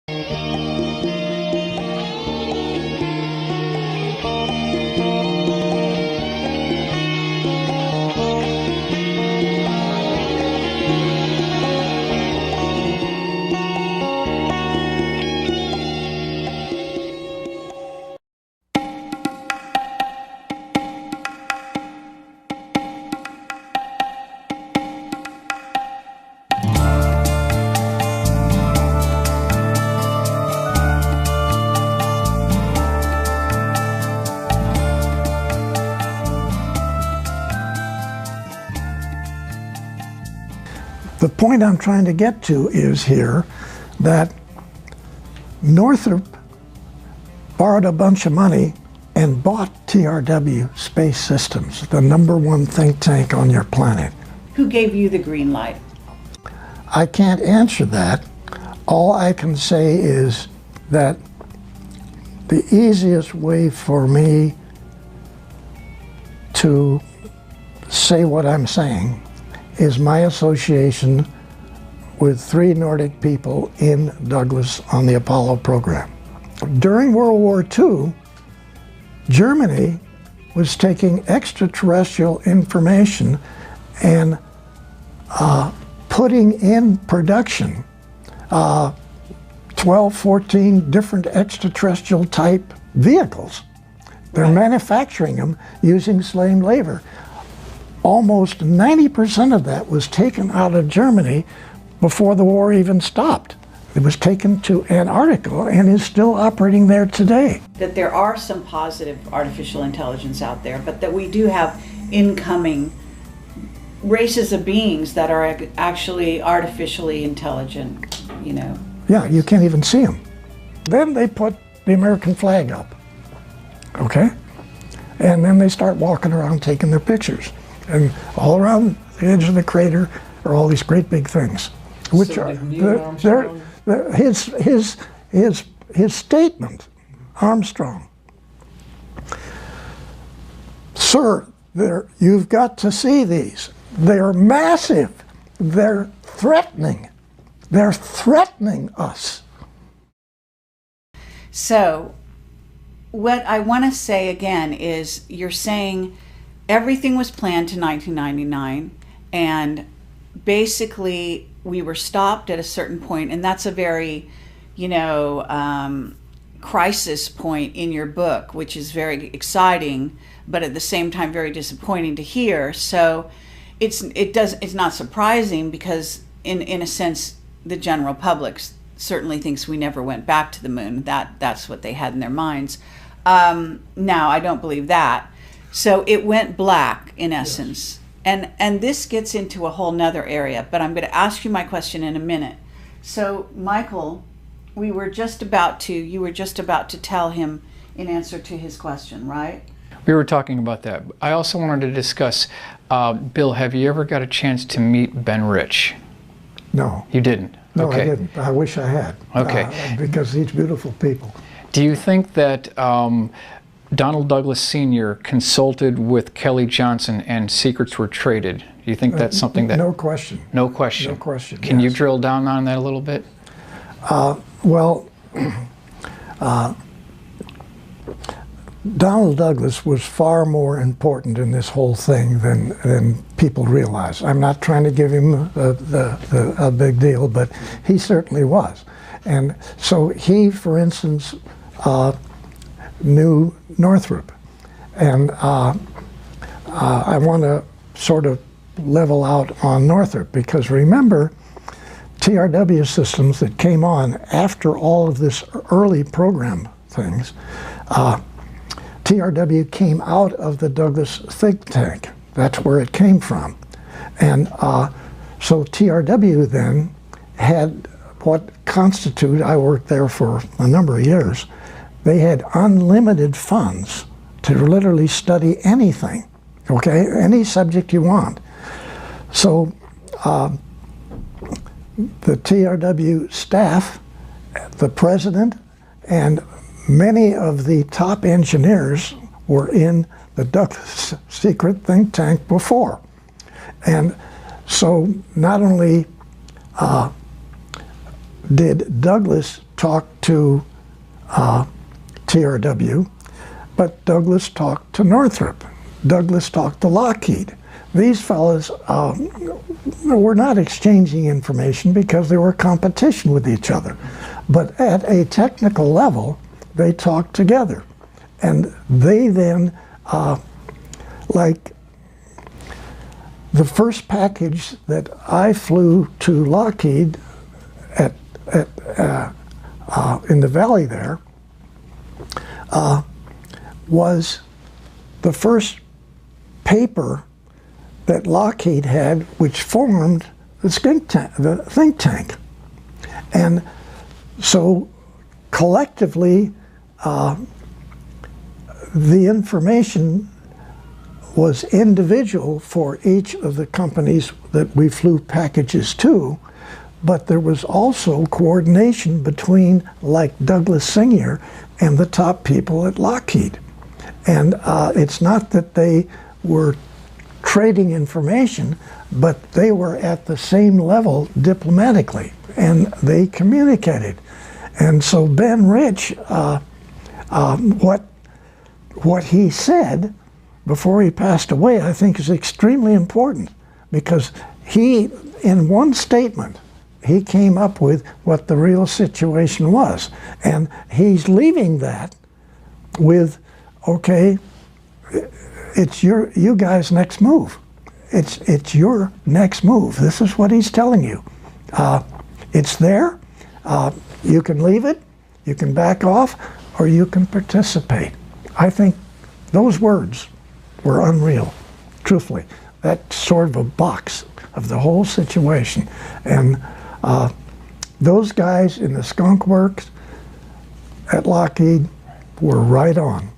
The point I'm trying to get to is here that Northrop borrowed a bunch of money and bought TRW Space Systems, the #1 think tank on your planet. Who gave you the green light? I can't answer that. All I can say is that the easiest way for me to say what I'm saying is my association with 3 Nordic people in Douglas on the Apollo program. During World War II, Germany was taking extraterrestrial information and putting in production 12, 14 different extraterrestrial type vehicles. They're manufacturing them using slave labor. Almost 90% of that was taken out of Germany before the war even stopped. It was taken to Antarctica and is still operating there today. That there are some positive artificial intelligence out there, but that we do have incoming races of beings that are actually artificially intelligent, you know. Yeah, you can't even see them. Then they put the American flag up, okay? And then they start walking around taking their pictures. And all around the edge of the crater are all these great big things, which so are his statement, Armstrong. Sir, you've got to see these. They're massive. They're threatening. They're threatening us. So, what I want to say again is you're saying everything was planned to 1999, and basically we were stopped at a certain point, and that's a very, you know, crisis point in your book, which is very exciting, but at the same time very disappointing to hear. So it's not surprising, because in a sense the general public certainly thinks we never went back to the moon. That's what they had in their minds. Now I don't believe that. So it went black, in essence. Yes. And this gets into a whole nother area, but I'm going to ask you my question in a minute. So, Michael, you were just about to tell him in answer to his question, right? We were talking about that. I also wanted to discuss, Bill, have you ever got a chance to meet Ben Rich? No. You didn't? No, okay. I didn't. I wish I had. Okay. Because these beautiful people. Do you think that Donald Douglas Sr. consulted with Kelly Johnson and secrets were traded? Do you think that's something that... No question. No question? No question, Can yes. you drill down on that a little bit? Well, Donald Douglas was far more important in this whole thing than people realize. I'm not trying to give him a big deal, but he certainly was. And so he, for instance, knew Northrop. And I want to sort of level out on Northrop, because remember, TRW systems that came on after all of this early program things, TRW came out of the Douglas think tank. That's where it came from. And so TRW then had what constituted, I worked there for a number of years, they had unlimited funds to literally study anything, okay? Any subject you want. So the TRW staff, the president, and many of the top engineers were in the Douglas secret think tank before. And so not only did Douglas talk to TRW, but Douglas talked to Northrop. Douglas talked to Lockheed. These fellows were not exchanging information because they were competition with each other. But at a technical level, they talked together. And they then, like the first package that I flew to Lockheed in the valley there, was the first paper that Lockheed had, which formed the think tank. And so collectively, the information was individual for each of the companies that we flew packages to, but there was also coordination between, like Douglas Senior and the top people at Lockheed. And it's not that they were trading information, but they were at the same level diplomatically, and they communicated. And so Ben Rich, what he said before he passed away, I think is extremely important, because he, in one statement, he came up with what the real situation was. And he's leaving that with, okay, it's you guys' next move. It's your next move. This is what he's telling you. It's there. You can leave it, you can back off, or you can participate. I think those words were unreal, truthfully. That's sort of a box of the whole situation. And those guys in the skunk works at Lockheed were right on,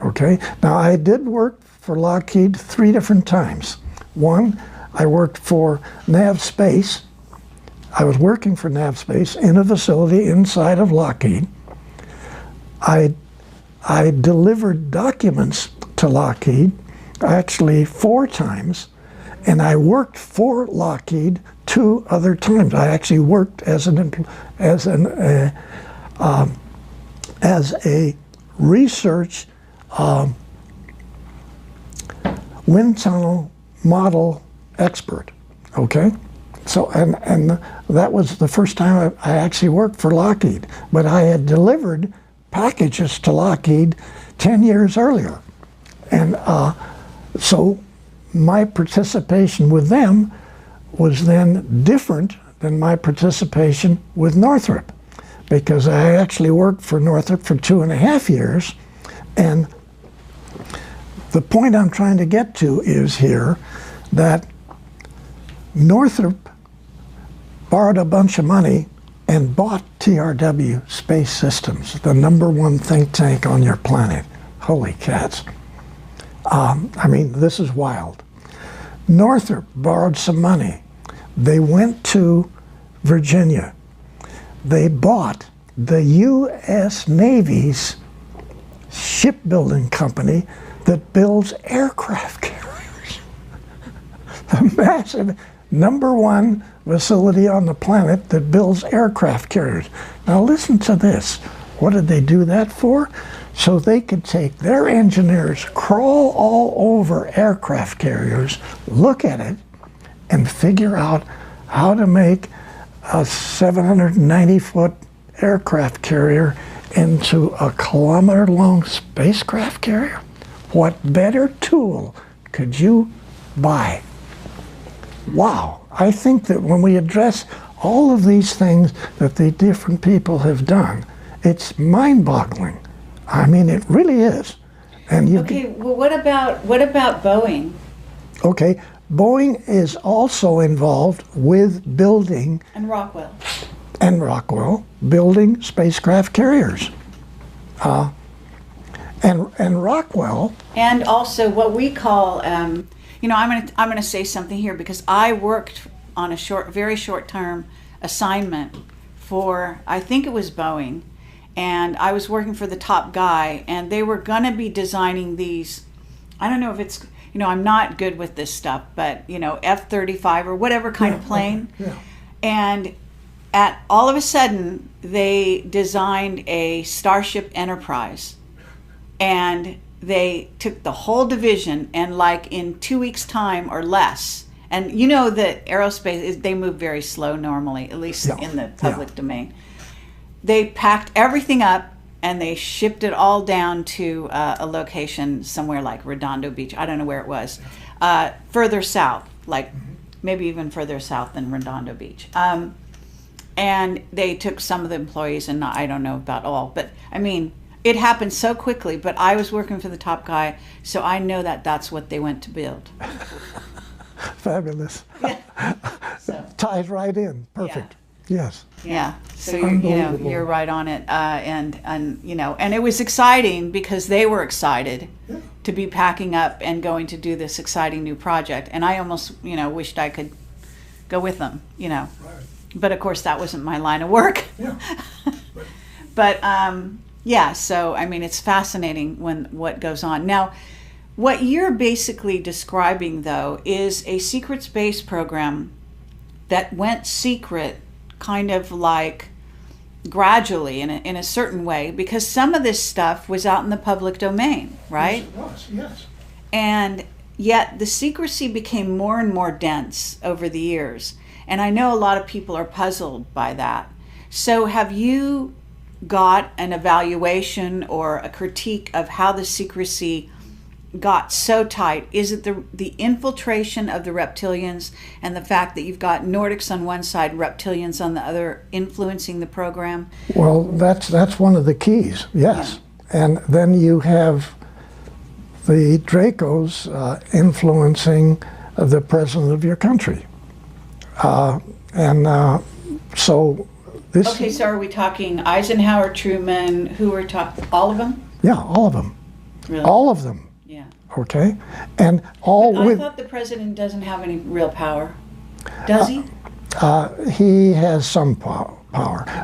okay? Now, I did work for Lockheed 3 different times. One, I worked for Nav Space. I was working for Nav Space in a facility inside of Lockheed. I delivered documents to Lockheed, actually 4 times, and I worked for Lockheed 2 other times. I actually worked as a research wind tunnel model expert. Okay, so and that was the first time I actually worked for Lockheed. But I had delivered packages to Lockheed 10 years earlier, and so my participation with them was then different than my participation with Northrop, because I actually worked for Northrop for 2.5 years. And the point I'm trying to get to is here that Northrop borrowed a bunch of money and bought TRW Space Systems, the #1 think tank on your planet. Holy cats. I mean, this is wild. Northrop borrowed some money. They went to Virginia. They bought the U.S. Navy's shipbuilding company that builds aircraft carriers. The massive #1 facility on the planet that builds aircraft carriers. Now listen to this. What did they do that for? So they could take their engineers, crawl all over aircraft carriers, look at it, and figure out how to make a 790-foot aircraft carrier into a kilometer-long spacecraft carrier. What better tool could you buy? Wow. I think that when we address all of these things that the different people have done, it's mind-boggling. I mean, it really is. And you okay, well, what about Boeing? Okay, Boeing is also involved with building And Rockwell. Building spacecraft carriers. And Rockwell. And also what we call, you know, I'm gonna say something here, because I worked on a very short-term assignment for, I think it was Boeing, and I was working for the top guy, and they were gonna be designing these, I don't know if it's, you know, I'm not good with this stuff, but, you know, F-35 or whatever kind of plane. Yeah. And all of a sudden, they designed a Starship Enterprise, and they took the whole division, and like in 2 weeks' time or less, and you know that aerospace, they move very slow normally, at least in the public domain. They packed everything up and they shipped it all down to a location somewhere like Redondo Beach. I don't know where it was. Further south, like maybe even further south than Redondo Beach. And they took some of the employees, and I don't know about all, but I mean, it happened so quickly. But I was working for the top guy, so I know that that's what they went to build. Fabulous. So, ties right in. Perfect. Yes. yeah. So you're right on it, and you know, and it was exciting because they were excited to be packing up and going to do this exciting new project, and I almost wished I could go with them. Right. But of course, that wasn't my line of work. Yeah. But yeah, so I mean, it's fascinating what goes on. Now, what you're basically describing, though, is a secret space program that went secret, kind of like gradually in a certain way, because some of this stuff was out in the public domain, right? Yes, it was. Yes. And yet the secrecy became more and more dense over the years. And I know a lot of people are puzzled by that. So have you got an evaluation or a critique of how the secrecy got so tight? Is it the infiltration of the reptilians and the fact that you've got Nordics on one side, reptilians on the other, influencing the program? Well, that's one of the keys, yes. Yeah. And then you have the Dracos influencing the president of your country. So this... Okay, so are we talking Eisenhower, Truman, who are talking, all of them? Yeah, all of them. Really? All of them. Yeah. Okay? And all But with... I thought the president doesn't have any real power. Does he? He has some power.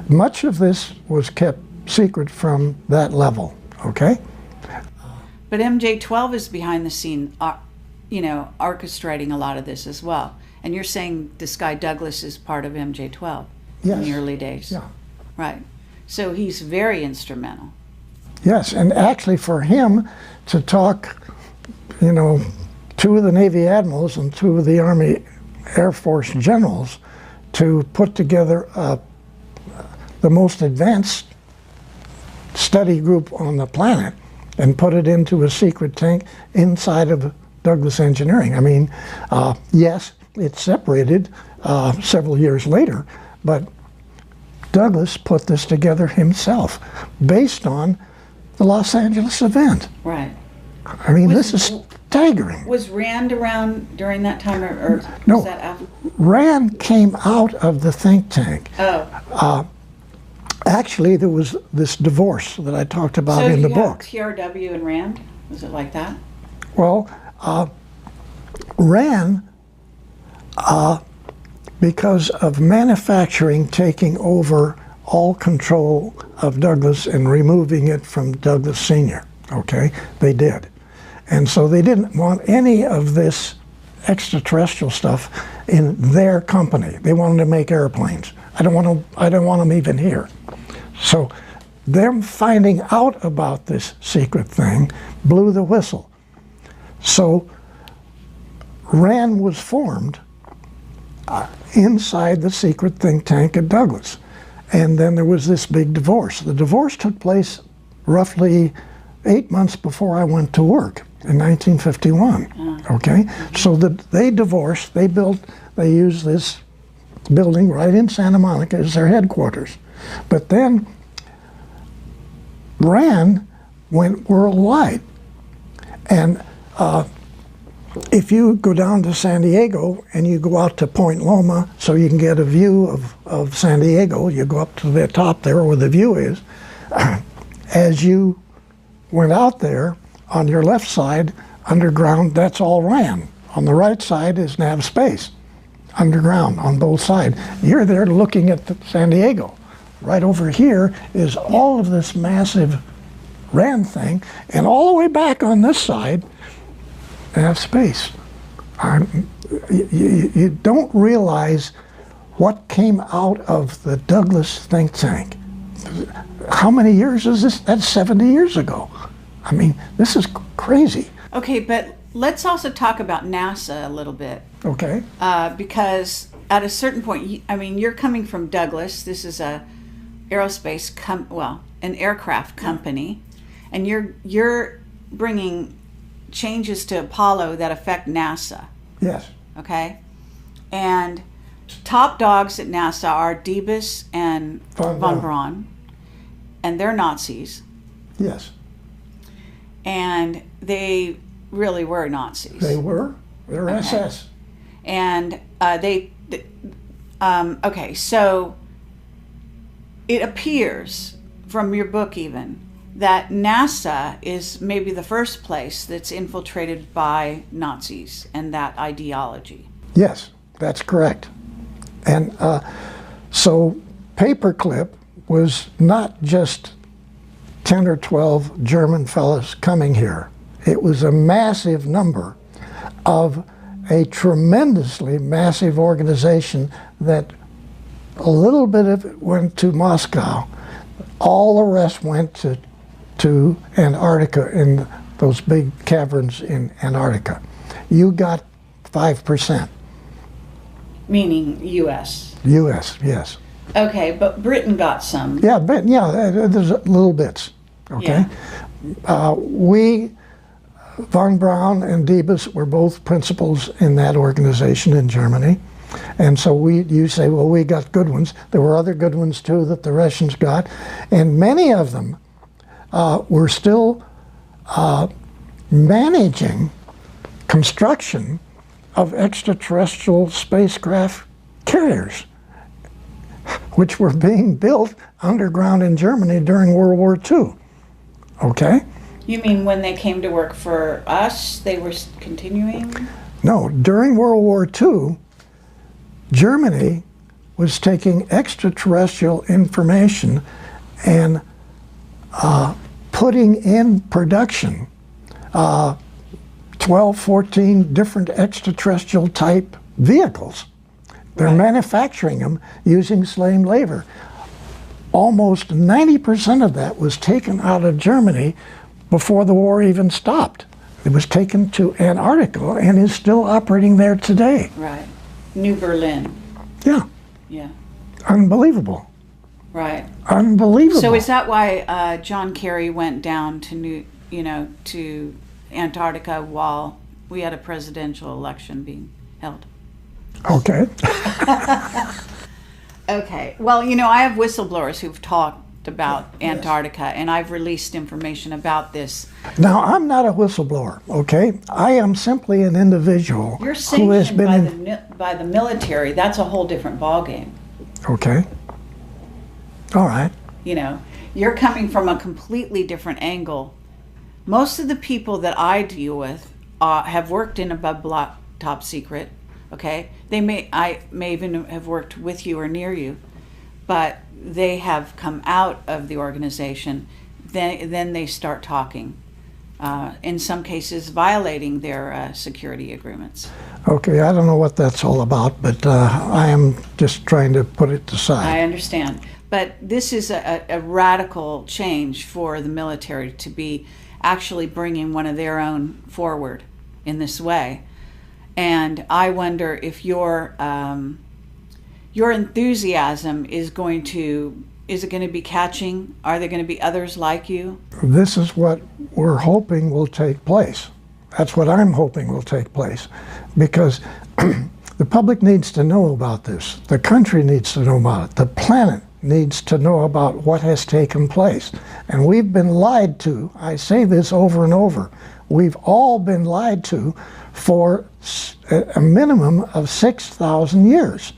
Much of this was kept secret from that level, okay? But MJ-12 is behind the scene, orchestrating a lot of this as well. And you're saying this guy Douglas is part of MJ-12 in the early days. Yeah. Right. So he's very instrumental. Yes, and actually for him to talk, two of the Navy admirals and two of the Army Air Force generals to put together the most advanced study group on the planet and put it into a secret tank inside of Douglas Engineering. I mean, yes, it separated several years later, but Douglas put this together himself based on the Los Angeles event. Right. I mean, this is staggering. Was Rand around during that time, or no, was that after? Rand came out of the think tank. Oh. Actually, there was this divorce that I talked about in the book. So you have TRW and Rand? Was it like that? Well, Rand, because of manufacturing taking over all control of Douglas and removing it from Douglas Sr., okay? They did. And so they didn't want any of this extraterrestrial stuff in their company. They wanted to make airplanes. I don't want them even here. So them finding out about this secret thing blew the whistle. So RAND was formed inside the secret think tank at Douglas. And then there was this big divorce. The divorce took place roughly 8 months before I went to work in 1951. Okay, so they divorced. They used this building right in Santa Monica as their headquarters. But then RAND went worldwide. And if you go down to San Diego and you go out to Point Loma so you can get a view of San Diego, you go up to the top there where the view is. As you went out there, on your left side, underground, that's all RAND. On the right side is nav space, underground on both sides. You're there looking at San Diego. Right over here is all of this massive RAND thing, and all the way back on this side, nav space. You don't realize what came out of the Douglas think tank. How many years is this? That's 70 years ago. I mean, this is crazy. Okay, but let's also talk about NASA a little bit. Okay. Because at a certain point, I mean, you're coming from Douglas. This is a aerospace an aircraft company, and you're bringing changes to Apollo that affect NASA. Yes. Okay, and top dogs at NASA are Debus and von Braun, and they're Nazis. Yes. And they really were Nazis. They were. They're Okay. SS. And okay, so it appears from your book even that NASA is maybe the first place that's infiltrated by Nazis and that ideology. Yes, that's correct. And so Paperclip was not just 10 or 12 German fellows coming here. It was a massive number of a tremendously massive organization that a little bit of it went to Moscow. All the rest went to Antarctica, in those big caverns in Antarctica. You got 5%. Meaning U.S. U.S., yes. Okay, but Britain got some. Yeah, but yeah, there's little bits. Okay, we, von Braun and Debus, were both principals in that organization in Germany, and so you say, well, we got good ones. There were other good ones too that the Russians got, and many of them were still managing construction of extraterrestrial spacecraft carriers, which were being built underground in Germany during World War II. Okay? You mean when they came to work for us, they were continuing? No, during World War II, Germany was taking extraterrestrial information and putting in production 12, 14 different extraterrestrial type vehicles. They're manufacturing them using slave labor. Almost 90% of that was taken out of Germany before the war even stopped. It was taken to Antarctica and is still operating there today. Right. New Berlin. Yeah. Yeah. Unbelievable. Right. Unbelievable. So is that why John Kerry went down to to Antarctica while we had a presidential election being held? Okay. Okay. Well, I have whistleblowers who've talked about Antarctica, and I've released information about this. Now, I'm not a whistleblower, okay? I am simply an individual You're who has sanctioned been by the military. That's a whole different ballgame. Okay. All right. You're coming from a completely different angle. Most of the people that I deal with have worked in above block top secret. Okay, I may even have worked with you or near you, but they have come out of the organization. Then they start talking, in some cases violating their security agreements. Okay, I don't know what that's all about, but I am just trying to put it aside. I understand, but this is a radical change for the military to be actually bringing one of their own forward in this way. And I wonder if your enthusiasm is it going to be catching? Are there going to be others like you? This is what we're hoping will take place. That's what I'm hoping will take place, because the public needs to know about this. The country needs to know about it. The planet needs to know about what has taken place. And we've been lied to. I say this over and over. We've all been lied to for a minimum of 6,000 years.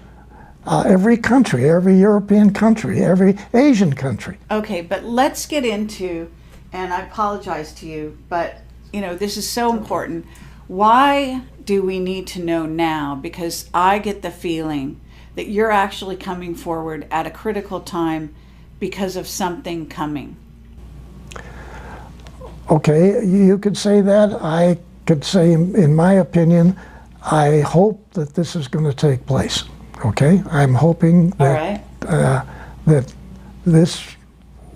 Every country, every European country, every Asian country. Okay, but let's get into, and I apologize to you, but this is so important. Why do we need to know now? Because I get the feeling that you're actually coming forward at a critical time because of something coming. Okay, you could say that. I could say, in my opinion, I hope that this is going to take place. Okay, I'm hoping All that right. that this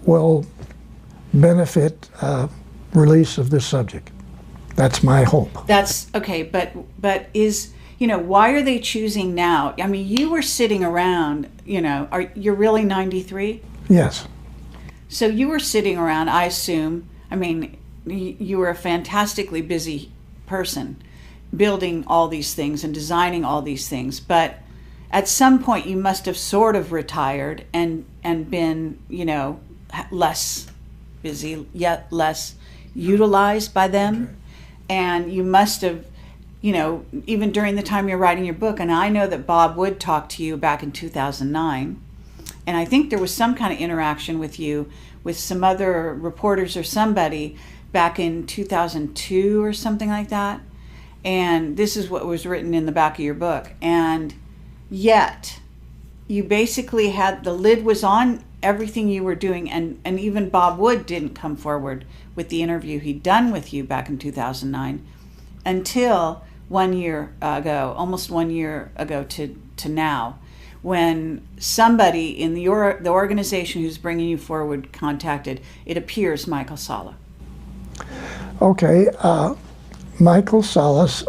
will benefit release of this subject. That's my hope. That's okay, but is, why are they choosing now? I mean, you were sitting around, you're really 93? Yes. So you were sitting around, I assume. I mean, you were a fantastically busy person building all these things and designing all these things, but at some point you must have sort of retired and been, less busy, yet less utilized by them. Okay. And you must have, even during the time you're writing your book, and I know that Bob Wood talked to you back in 2009, and I think there was some kind of interaction with you with some other reporters or somebody back in 2002 or something like that. And this is what was written in the back of your book. And yet, you basically had, the lid was on everything you were doing, and even Bob Wood didn't come forward with the interview he'd done with you back in 2009 until 1 year ago, almost 1 year ago to now, when somebody in the organization who's bringing you forward contacted, it appears, Michael Salla. Okay, Michael Salas,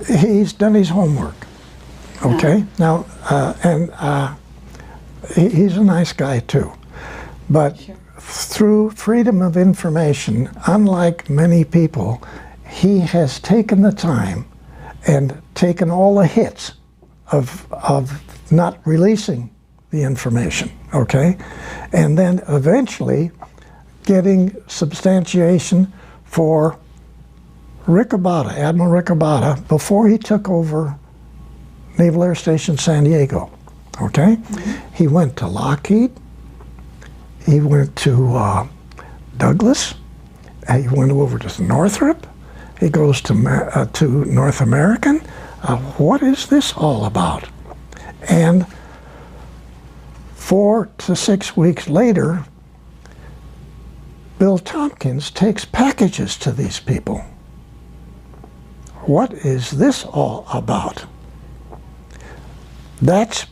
he's done his homework. Okay, now, he's a nice guy too, but Sure. Through freedom of information, unlike many people, he has taken the time and taken all the hits of not releasing the information, okay? And then eventually getting substantiation for Riccobata, Admiral Riccobata, before he took over Naval Air Station San Diego, okay? Mm-hmm. He went to Lockheed, he went to Douglas, he went over to Northrop, he goes to North American. What is this all about? And 4 to 6 weeks later, Bill Tompkins takes packages to these people. What is this all about? That's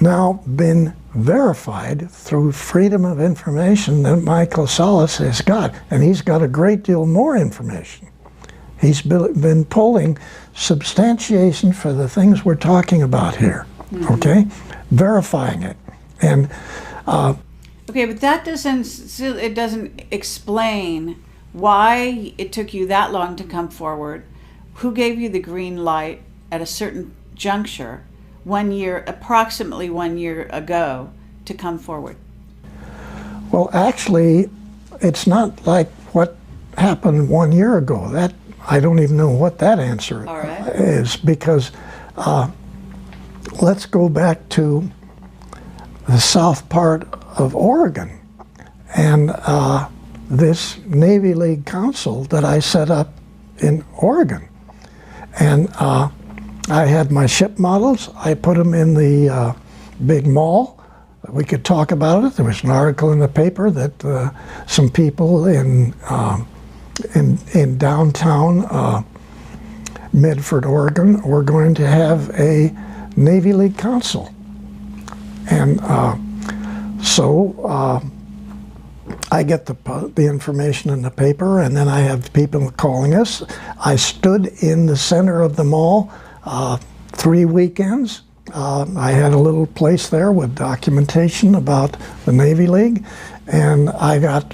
now been verified through freedom of information that Michael Salas has got, and he's got a great deal more information. He's been pulling substantiation for the things we're talking about here, mm-hmm. Okay? Verifying it. And okay, but that doesn't explain why it took you that long to come forward. Who gave you the green light at a certain juncture, approximately 1 year ago, to come forward? Well, actually, it's not like what happened 1 year ago. That I don't even know what that answer is, because let's go back to the south part of Oregon and this Navy League Council that I set up in Oregon. And I had my ship models. I put them in the big mall. We could talk about it. There was an article in the paper that some people in downtown Medford, Oregon, were going to have a Navy League Council. And so I get the information in the paper, and then I have people calling us. I stood in the center of the mall 3 weekends. I had a little place there with documentation about the Navy League, and I got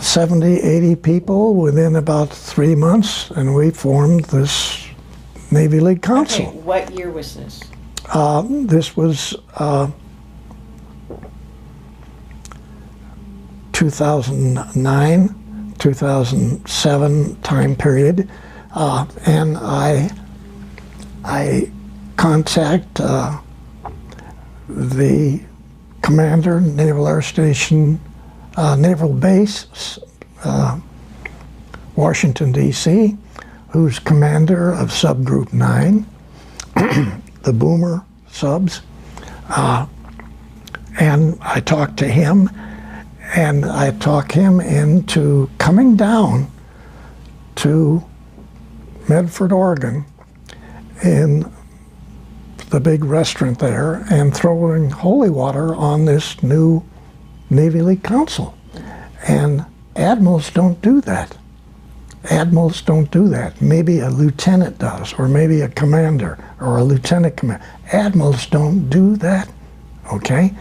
70, 80 people within about 3 months, and we formed this Navy League Council. Okay, what year was this? This was 2009, 2007 time period, and I contact the commander, Naval Air Station, Naval Base, Washington, D.C., who's commander of Subgroup 9, the Boomer subs, and I talked to him, and I talked him into coming down to Medford, Oregon, in the big restaurant there, and throwing holy water on this new Navy League Council. And admirals don't do that. Admirals don't do that. Maybe a lieutenant does, or maybe a commander, or a lieutenant commander. Admirals don't do that, okay?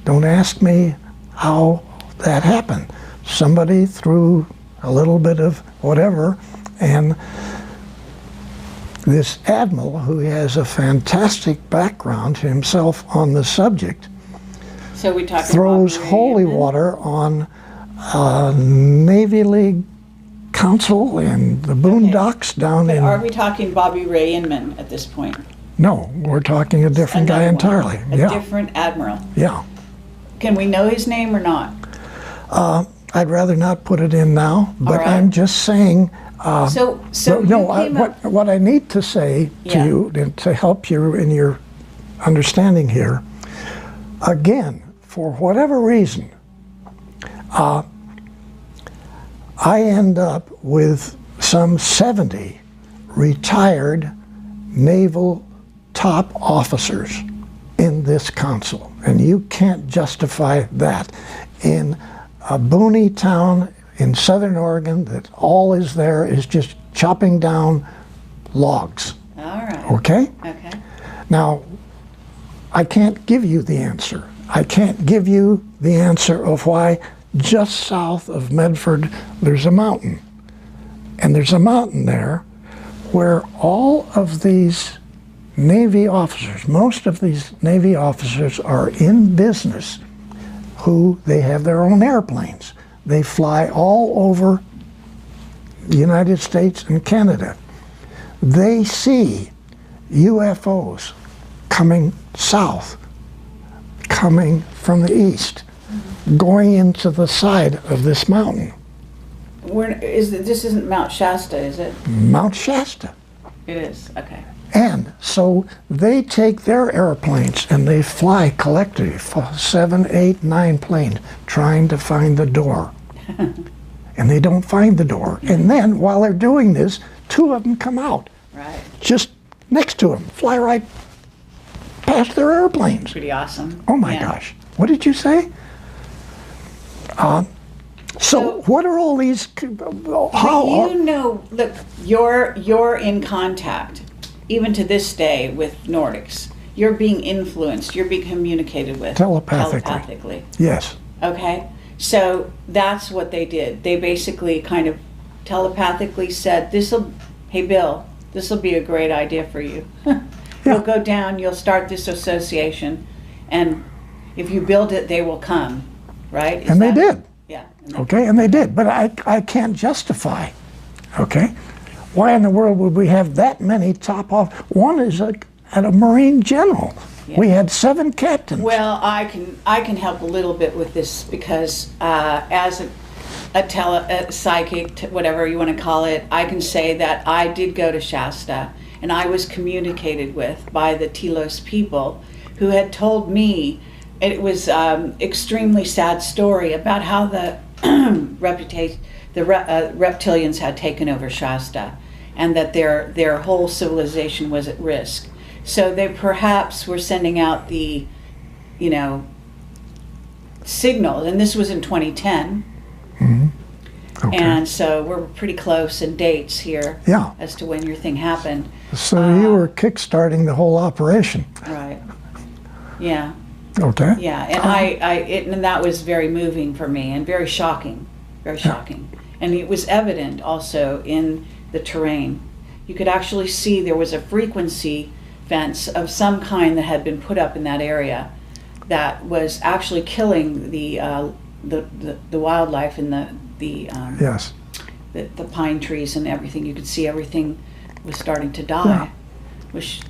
Don't ask me how that happened. Somebody threw a little bit of whatever, and this admiral, who has a fantastic background himself on the subject, So we talking throws about holy water on a Navy League Council in the boondocks down But in... are we talking Bobby Ray Inman at this point? No, we're talking a different guy Another one. entirely. A Yeah, different admiral. yeah. Can we know his name or not? I'd rather not put it in now, but right. I'm just saying... So no, you came up, what I need to say to Yeah. you, and to help you in your understanding here, again, for whatever reason, I end up with some 70 retired naval top officers in this council, and you can't justify that in a boony town in southern Oregon that all is there is just chopping down logs. all right. Okay? Okay. Now, I can't give you the answer. I can't give you the answer of why just south of Medford there's a mountain. And there's a mountain there where all of these Navy officers, most of these Navy officers are in business, who they have their own airplanes. They fly all over the United States and Canada. They see UFOs coming south, coming from the east, going into the side of this mountain, This isn't Mount Shasta, is it? Mount Shasta. It is. Okay. And so they take their airplanes and they fly collectively, 7, 8, 9 planes, trying to find the door. And they don't find the door. And then while they're doing this, 2 of them come out, Right. just next to them, fly right past their airplanes. Pretty awesome. Oh my Yeah. gosh. What did you say? So what are all these, how, You know, look, you're in contact, even to this day, with Nordics. You're being influenced. You're being communicated with Telepathically. Yes. Okay, so that's what they did. They basically kind of telepathically said, "Hey Bill, this will be a great idea for you. You'll go down. You'll start this association, and if you build it, they will come." Right? And they did. Yeah. Okay, and they did, but I can't justify, okay? Why in the world would we have that many top off? One is at a Marine general. Yeah. We had 7 captains. Well, I can help a little bit with this because as a psychic, whatever you want to call it, I can say that I did go to Shasta, and I was communicated with by the Telos people, who had told me it was extremely sad story about how the reptilians had taken over Shasta, and that their whole civilization was at risk. So they perhaps were sending out the, signal, and this was in 2010. Mm-hmm. Okay. And so we're pretty close in dates here Yeah. as to when your thing happened. So you were kickstarting the whole operation. Right. Yeah. Okay. Yeah, and and that was very moving for me and very shocking, And it was evident also in the terrain. You could actually see there was a frequency fence of some kind that had been put up in that area that was actually killing the wildlife and Yes. the pine trees and everything. You could see everything was starting to die. Yeah. Which,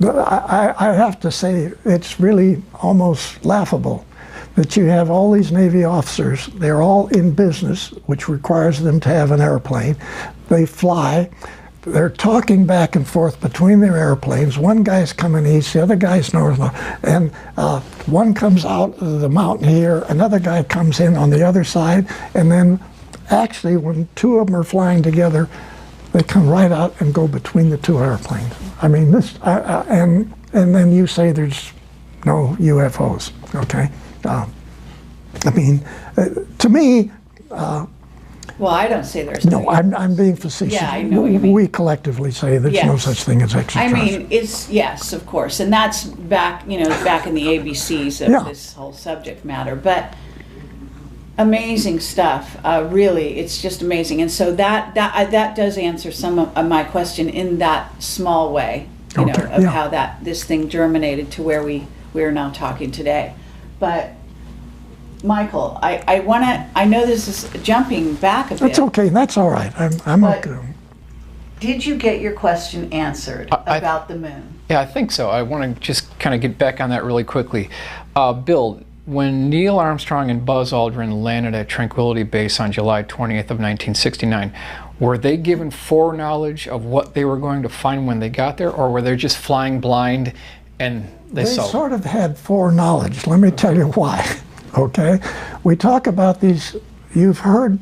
But I have to say, it's really almost laughable that you have all these Navy officers. They're all in business, which requires them to have an airplane. They fly. They're talking back and forth between their airplanes. One guy's coming east, the other guy's north, and one comes out of the mountain here, another guy comes in on the other side, and then actually when 2 of them are flying together, They come right out and go between the two airplanes. I mean, and then you say there's no UFOs, okay? I mean, to me... well, I don't say there's no. I'm being facetious. Yeah, I know what you mean. We collectively say there's no such thing as I extraterrestrials. mean, it's, yes, of course, and that's back, back in the ABCs of this whole subject matter, but amazing stuff, really, it's just amazing, and so that does answer some of my question in that small way, of how this thing germinated to where we are now talking today. But Michael, I know this is jumping back a bit. That's okay. That's all right. I'm okay. Did you get your question answered about the moon? Yeah, I think so. I want to just kind of get back on that really quickly. Bill, when Neil Armstrong and Buzz Aldrin landed at Tranquility Base on July 20th of 1969, were they given foreknowledge of what they were going to find when they got there, or were they just flying blind and they saw? They sort of had foreknowledge. Let me tell you why. Okay, we talk about these. You've heard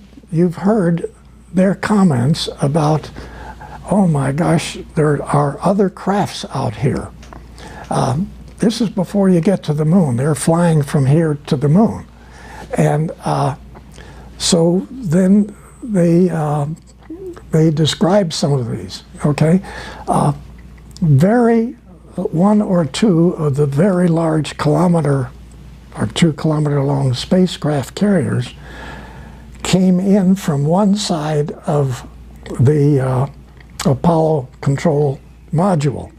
their comments about, oh my gosh, there are other crafts out here. This is before you get to the moon. They're flying from here to the moon, and so then they describe some of these. Okay, one or two of the very large or 2 kilometer long spacecraft carriers came in from one side of the Apollo control module.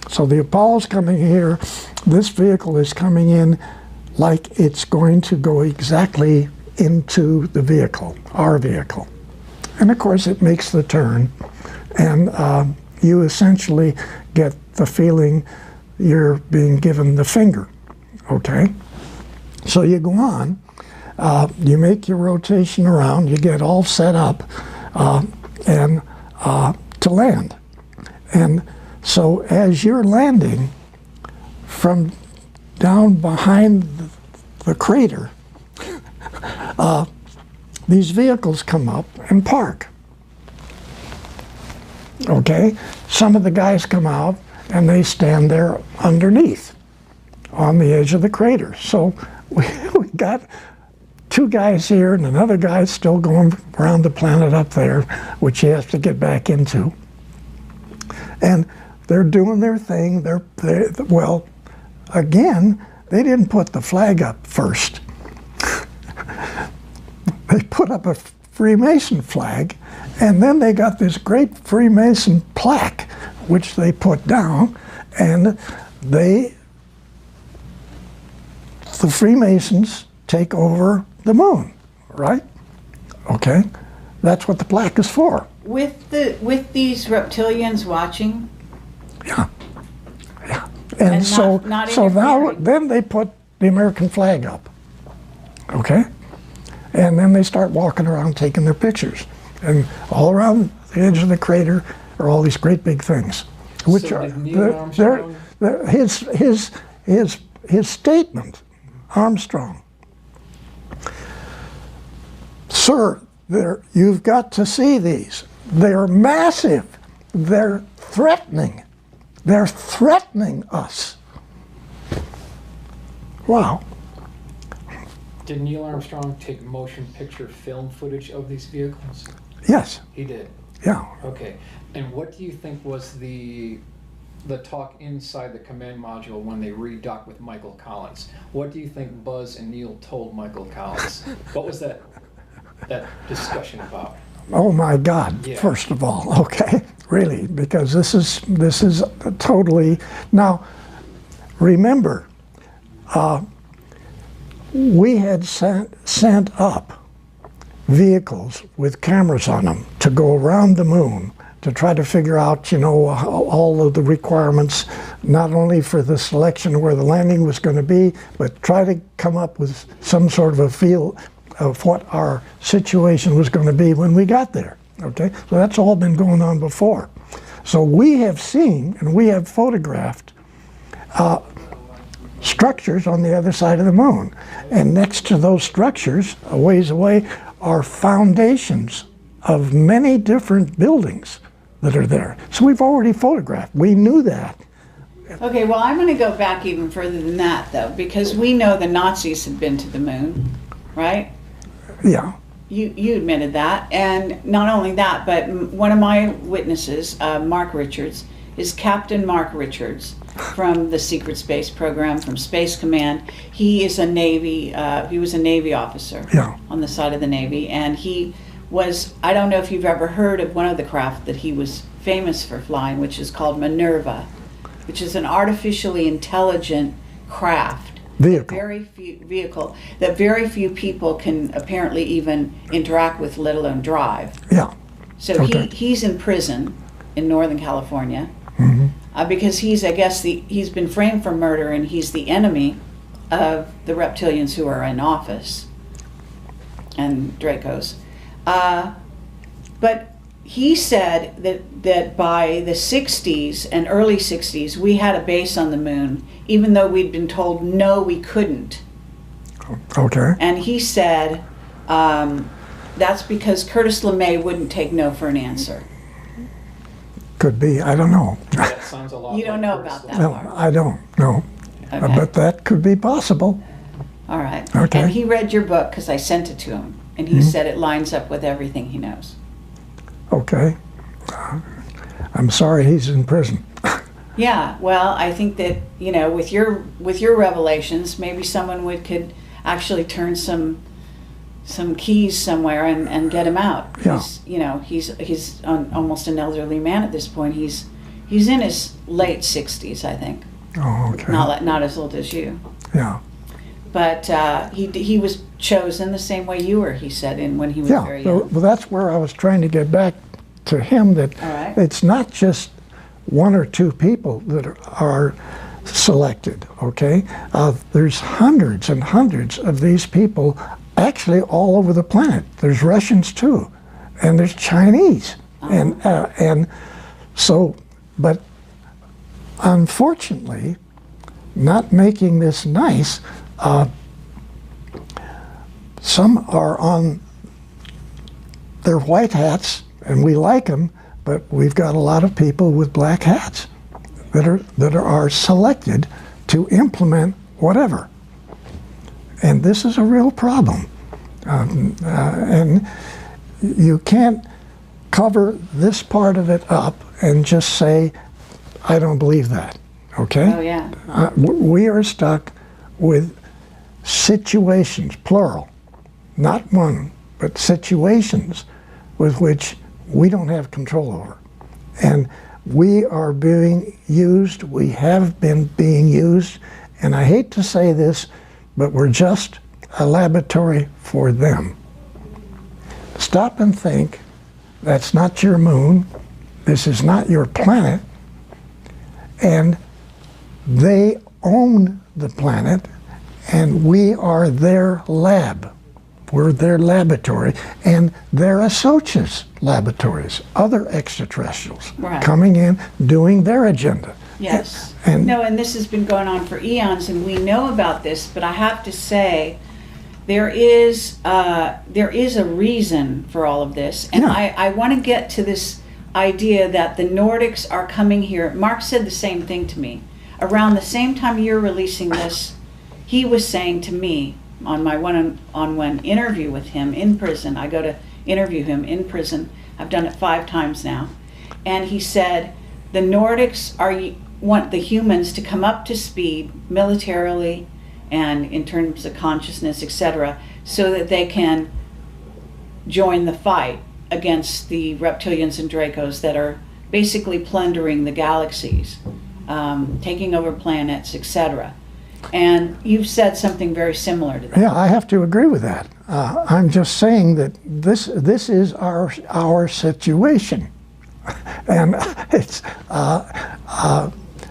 So the Apollo's coming here, this vehicle is coming in like it's going to go exactly into the vehicle, our vehicle. And of course it makes the turn, and you essentially get the feeling you're being given the finger, okay? So you go on, you make your rotation around, you get all set up and to land. And so as you're landing from down behind the crater, these vehicles come up and park. Okay? Some of the guys come out and they stand there underneath on the edge of the crater. So we got 2 guys here and another guy still going around the planet up there, which he has to get back into. And they're doing their thing. Well, again, they didn't put the flag up first. They put up a Freemason flag, and then they got this great Freemason plaque, which they put down, and the Freemasons take over the moon, right? Okay, that's what the plaque is for. With these reptilians watching. Yeah. And so now then they put the American flag up. Okay, and then they start walking around taking their pictures, and all around the edge of the crater are all these great big things, which so are his statement. Armstrong, sir, you've got to see these. They're massive. They're threatening. They're threatening us. Wow. Did Neil Armstrong take motion picture film footage of these vehicles? Yes. He did? Yeah. Okay. And what do you think was the talk inside the command module when they redocked with Michael Collins? What do you think Buzz and Neil told Michael Collins? What was that discussion about? Oh my God! Yeah. First of all, okay, really, because this is totally. Now, remember, we had sent up vehicles with cameras on them to go around the moon to try to figure out, all of the requirements, not only for the selection where the landing was going to be, but try to come up with some sort of a feel of what our situation was going to be when we got there, okay? So that's all been going on before. So we have seen and we have photographed structures on the other side of the moon. And next to those structures, a ways away, are foundations of many different buildings that are there. So we've already photographed. We knew that. Okay, well, I'm going to go back even further than that, though, because we know the Nazis had been to the moon, right? Yeah. You admitted that, and not only that, but one of my witnesses, Mark Richards, is Captain Mark Richards from the Secret Space Program, from Space Command. He is a Navy, he was a Navy officer on the side of the Navy, and he was, I don't know if you've ever heard of one of the craft that he was famous for flying, which is called Minerva, which is an artificially intelligent craft. Vehicle that very few people can apparently even interact with, let alone drive. Yeah. So he's in prison in Northern California because he's, I guess, he's been framed for murder, and he's the enemy of the reptilians who are in office and Dracos. But he said that by the 60s and early 60s, we had a base on the moon, even though we'd been told no, we couldn't. Okay. And he said that's because Curtis LeMay wouldn't take no for an answer. Could be. I don't know. That sounds a lot. You don't know about that No, part. I don't know. Okay. But that could be possible. All right. Okay. And he read your book because I sent it to him, and he said it lines up with everything he knows. Okay. I'm sorry he's in prison. Yeah, well, I think that, you know, with your revelations, maybe someone could actually turn some keys somewhere and get him out. Yeah. He's almost an elderly man at this point. He's in his late 60s, I think. Oh, okay. Not as old as you. Yeah. But he was chosen the same way you were, he said, when he was very young. Well, that's where I was trying to get back to him, that it's not just one or two people that are selected, okay? There's hundreds and hundreds of these people actually all over the planet. There's Russians too, and there's Chinese. And so, but unfortunately, not making this nice, some are on their white hats, and we like them, but we've got a lot of people with black hats that are selected to implement whatever. And this is a real problem. And you can't cover this part of it up and just say, I don't believe that, okay? Oh, yeah. We are stuck with situations, plural, not one, but situations with which we don't have control over. And we are being used, we have been being used, and I hate to say this, but we're just a laboratory for them. Stop and think, that's not your moon, this is not your planet, and they own the planet, and we are their lab. We're their laboratory, and they're Assocha's laboratories, other extraterrestrials coming in, doing their agenda. Yes. And this has been going on for eons, and we know about this, but I have to say, there is a reason for all of this, and I want to get to this idea that the Nordics are coming here. Mark said the same thing to me. Around the same time you're releasing this, he was saying to me, on my one-on-one interview with him in prison, I go to interview him in prison, I've done it 5 times now, and he said the Nordics want the humans to come up to speed militarily and in terms of consciousness, etc., so that they can join the fight against the reptilians and Dracos that are basically plundering the galaxies, taking over planets, etc. And you've said something very similar to that. Yeah, I have to agree with that. I'm just saying that this is our situation, and it's.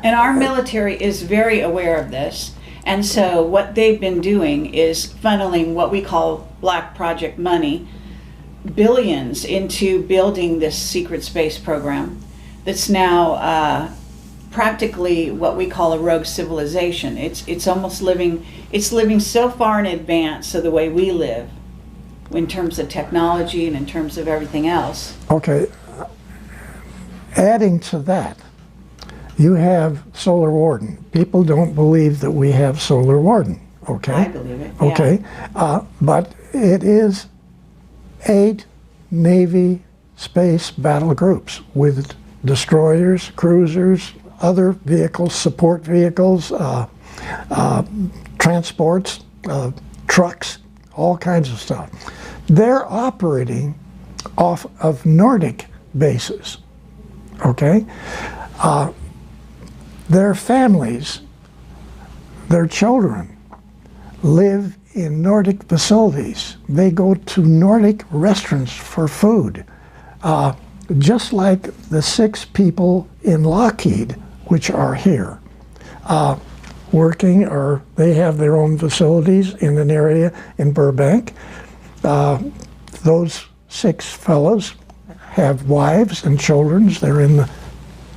And our military is very aware of this, and so what they've been doing is funneling what we call black project money, billions, into building this secret space program that's now practically what we call a rogue civilization. It's almost living so far in advance of the way we live in terms of technology and in terms of everything else. Okay, Adding to that, you have Solar Warden. People don't believe that we have Solar Warden, okay? I believe it, yeah. Okay, but it is 8 Navy space battle groups with destroyers, cruisers, other vehicles, support vehicles, transports, trucks, all kinds of stuff. They're operating off of Nordic bases, okay? Their families, their children live in Nordic facilities. They go to Nordic restaurants for food. Just like the 6 people in Lockheed, which are here, working, or they have their own facilities in an area in Burbank. Those 6 fellows have wives and children. They're in the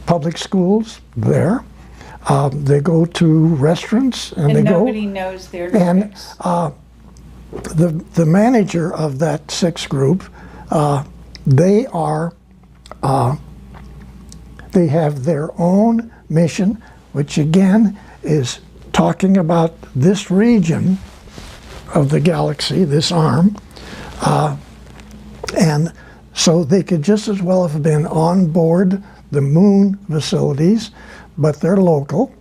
public schools there. They go to restaurants and they nobody go. knows their And Nordics. the manager of that 6 group, they are. They have their own mission, which again is talking about this region of the galaxy, this arm, and so they could just as well have been on board the moon facilities, but they're local.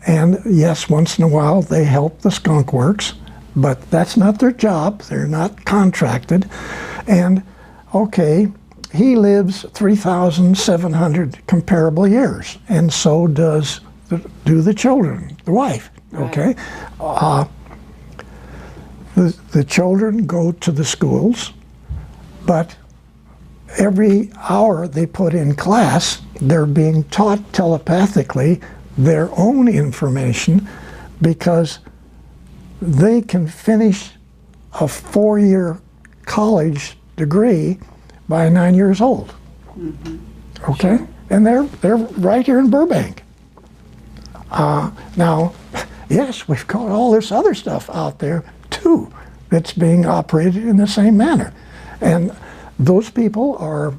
And yes, once in a while they help the skunk works, but that's not their job. They're not contracted. And okay, he lives 3,700 comparable years, and so do the children, the wife. Okay, the children go to the schools, but every hour they put in class, they're being taught telepathically their own information, because they can finish a 4-year college degree by 9 years old. Mm-hmm. Okay, sure. And they're right here in Burbank. Now, yes, we've got all this other stuff out there too that's being operated in the same manner, and those people are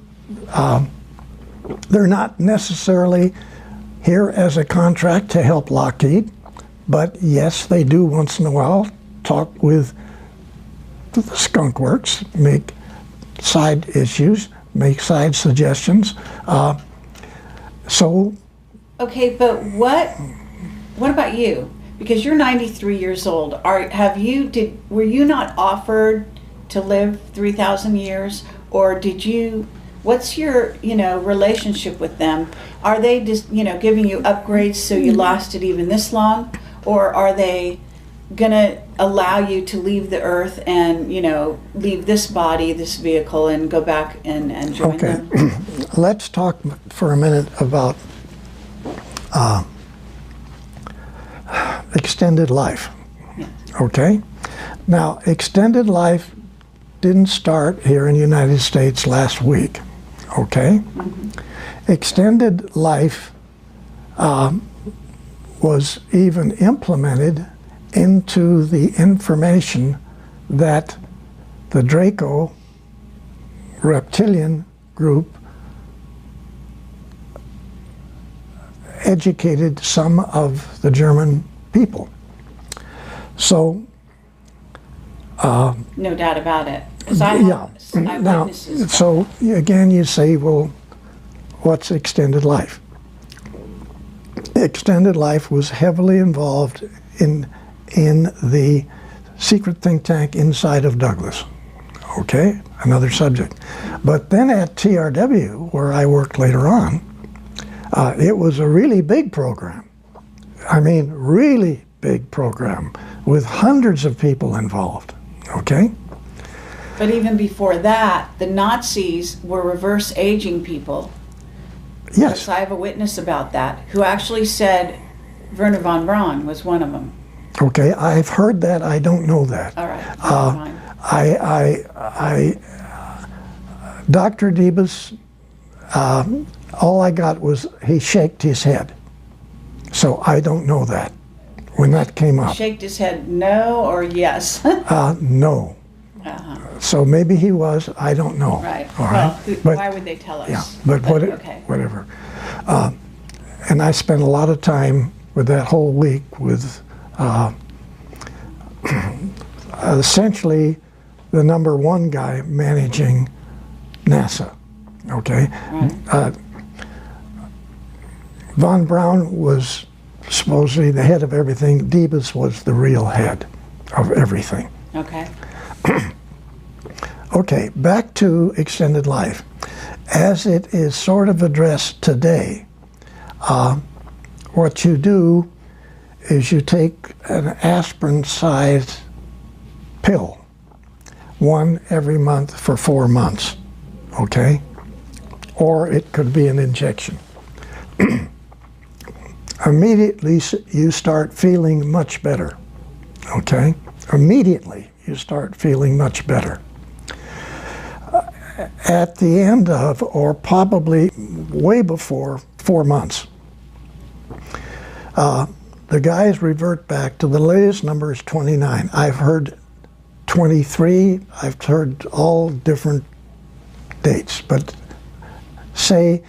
they're not necessarily here as a contract to help Lockheed, but yes, they do once in a while talk with the skunk works, make side issues, make side suggestions. Okay, but what about you? Because you're 93 years old. Were you not offered to live 3,000 years, or did you? What's your relationship with them? Are they just giving you upgrades so you lasted even this long, or are they gonna allow you to leave the earth and leave this body, this vehicle, and go back and join them? Okay, let's talk for a minute about extended life. Yeah. Okay, now extended life didn't start here in the United States last week. Okay, mm-hmm. Extended life was even implemented into the information that the Draco reptilian group educated some of the German people. So no doubt about it. Now, so again, you say, well, what's extended life? Extended life was heavily involved in the secret think tank inside of Douglas. Okay, another subject. But then at TRW, where I worked later on, it was a really big program. I mean, really big program with hundreds of people involved. Okay? But even before that, the Nazis were reverse aging people. Yes. I have a witness about that, who actually said Werner von Braun was one of them. Okay, I've heard that. I don't know that. All right. Dr. Debus, all I got was he shaked his head. So I don't know that when that came up. Shaked his head no or yes? No. So maybe he was, I don't know. Right. All Well, right? But, why would they tell us? yeah, but okay. whatever. And I spent a lot of time with that whole week with essentially the #1 guy managing NASA, okay? Right. Von Braun was supposedly the head of everything. Debus was the real head of everything. Okay. Okay, back to extended life. As it is sort of addressed today, what you do is you take an aspirin-sized pill, one every month for 4 months, okay? Or it could be an injection. Immediately you start feeling much better, okay? Immediately you start feeling much better. At the end of, or probably way before 4 months, the guys revert back to the latest number is 29. I've heard 23, I've heard all different dates, but say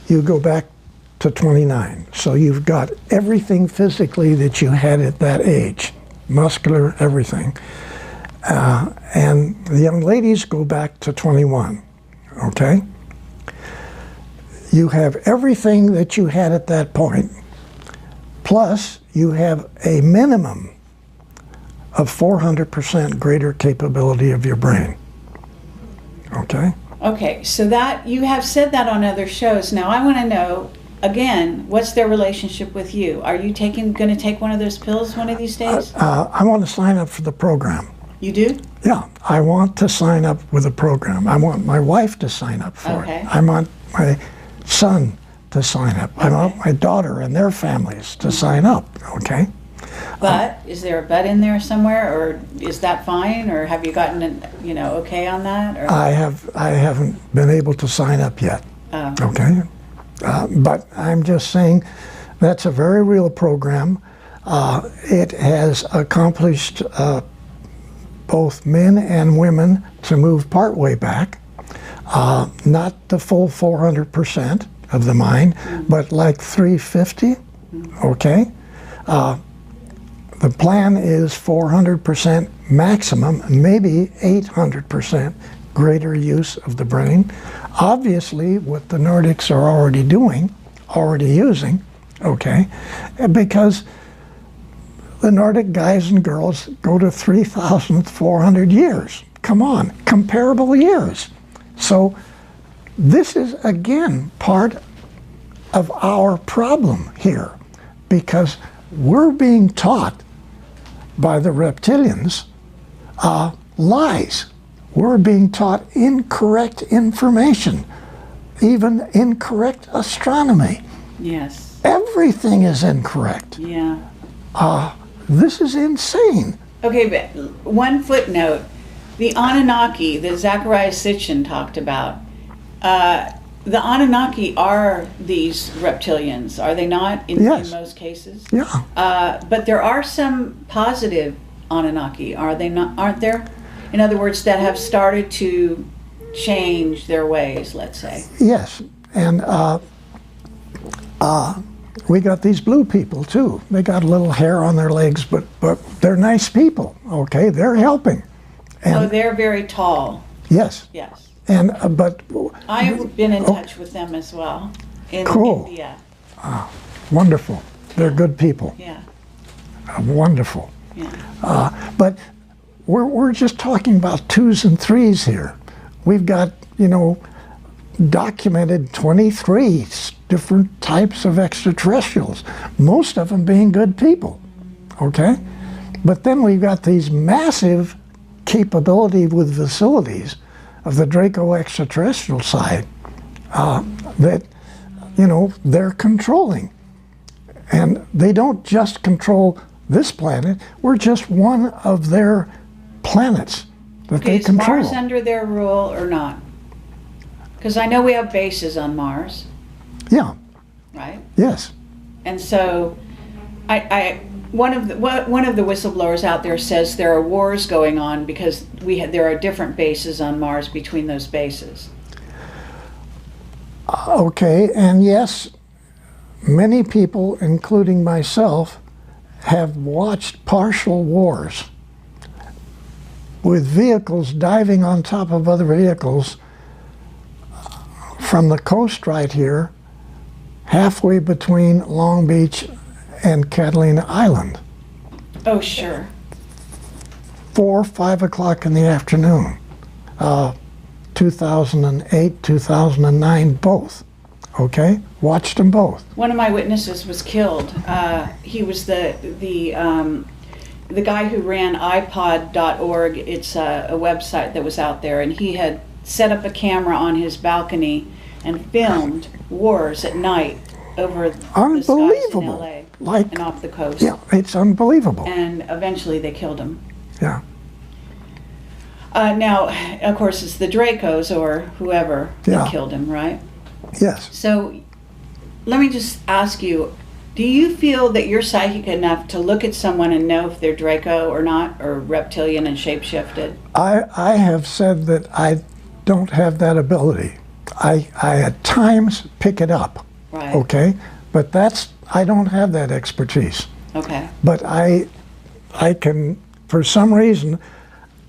you go back to 29. So you've got everything physically that you had at that age, muscular, everything. And the young ladies go back to 21, okay? You have everything that you had at that point, plus you have a minimum of 400% greater capability of your brain, okay? Okay, so that, you have said that on other shows. Now I want to know, again, what's their relationship with you? Are you going to take one of those pills one of these days? I want to sign up for the program. You do? Yeah, I want to sign up with the program. I want my wife to sign up for Okay. it. I want my son to sign up. I want my daughter and their families to sign up, okay? But is there a but in there somewhere, or is that fine, or have you gotten an, okay on that? Or? I haven't been able to sign up yet, Oh. okay? But I'm just saying that's a very real program. It has accomplished both men and women to move partway back, not the full 400% of the mind, but like 350, okay? The plan is 400% maximum, maybe 800% greater use of the brain. Obviously, what the Nordics are already using, okay? Because the Nordic guys and girls go to 3,400 years. Come on, comparable years. So this is, again, part of our problem here, because we're being taught by the reptilians lies. We're being taught incorrect information, even incorrect astronomy. Yes. Everything is incorrect. Yeah. This is insane. Okay, but one footnote. The Anunnaki that Zecharia Sitchin talked about, the Anunnaki are these reptilians, are they not, in most cases? Yeah. But there are some positive Anunnaki, are they not? Aren't there? In other words, that have started to change their ways, let's say. Yes, and we got these blue people too. They got a little hair on their legs, but they're nice people. Okay, they're helping. And they're very tall. yes. Yes. And but I've been in touch with them as well in Cool. India. wonderful. They're good people. Yeah. Wonderful. Yeah. But we're just talking about 2s and 3s here. We've got, documented 23 different types of extraterrestrials, most of them being good people, okay? But then we've got these massive capability with facilities of the Draco extraterrestrial side that, they're controlling. And they don't just control this planet, we're just one of their planets that they Is control. Mars under their rule or not? Because I know we have bases on Mars, Yeah, right? yes. And so I one of the whistleblowers out there says there are wars going on because there are different bases on Mars between those bases. Okay, and yes, many people, including myself, have watched partial wars with vehicles diving on top of other vehicles from the coast right here, halfway between Long Beach and Catalina Island. Oh, sure. 4 or 5 o'clock in the afternoon. 2008, 2009, both. Okay? Watched them both. One of my witnesses was killed. He was the guy who ran iPod.org. It's a website that was out there, and he had set up a camera on his balcony and filmed wars at night over the skies in LA and off the coast. Yeah, it's unbelievable. And eventually they killed him. Yeah. Now, of course, it's the Dracos or whoever that killed him, right? Yes. So let me just ask you, do you feel that you're psychic enough to look at someone and know if they're Draco or not, or reptilian and shapeshifted? I have said that I don't have that ability. I at times pick it up. Right. Okay? But I don't have that expertise. Okay. But I can, for some reason,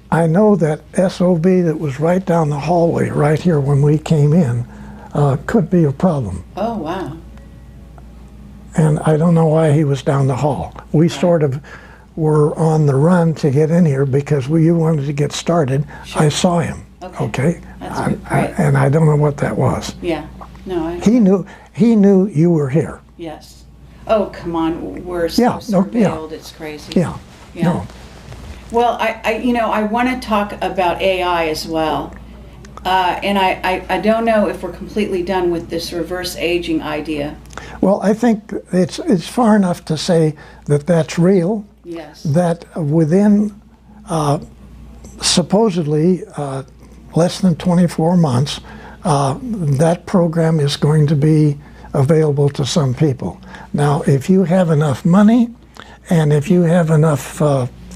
I know that SOB that was right down the hallway right here when we came in could be a problem. Oh, wow. And I don't know why he was down the hall. We sort of were on the run to get in here because you wanted to get started. Sure. I saw him. Okay? That's great. And I don't know what that was. Yeah. No, He knew you were here. Yes. Oh, come on. We're so surveilled. It's crazy. Yeah. No. Well, I want to talk about AI as well. And I don't know if we're completely done with this reverse aging idea. Well, I think it's far enough to say that that's real. Yes. That within supposedly less than 24 months, that program is going to be available to some people. Now, if you have enough money and if you have enough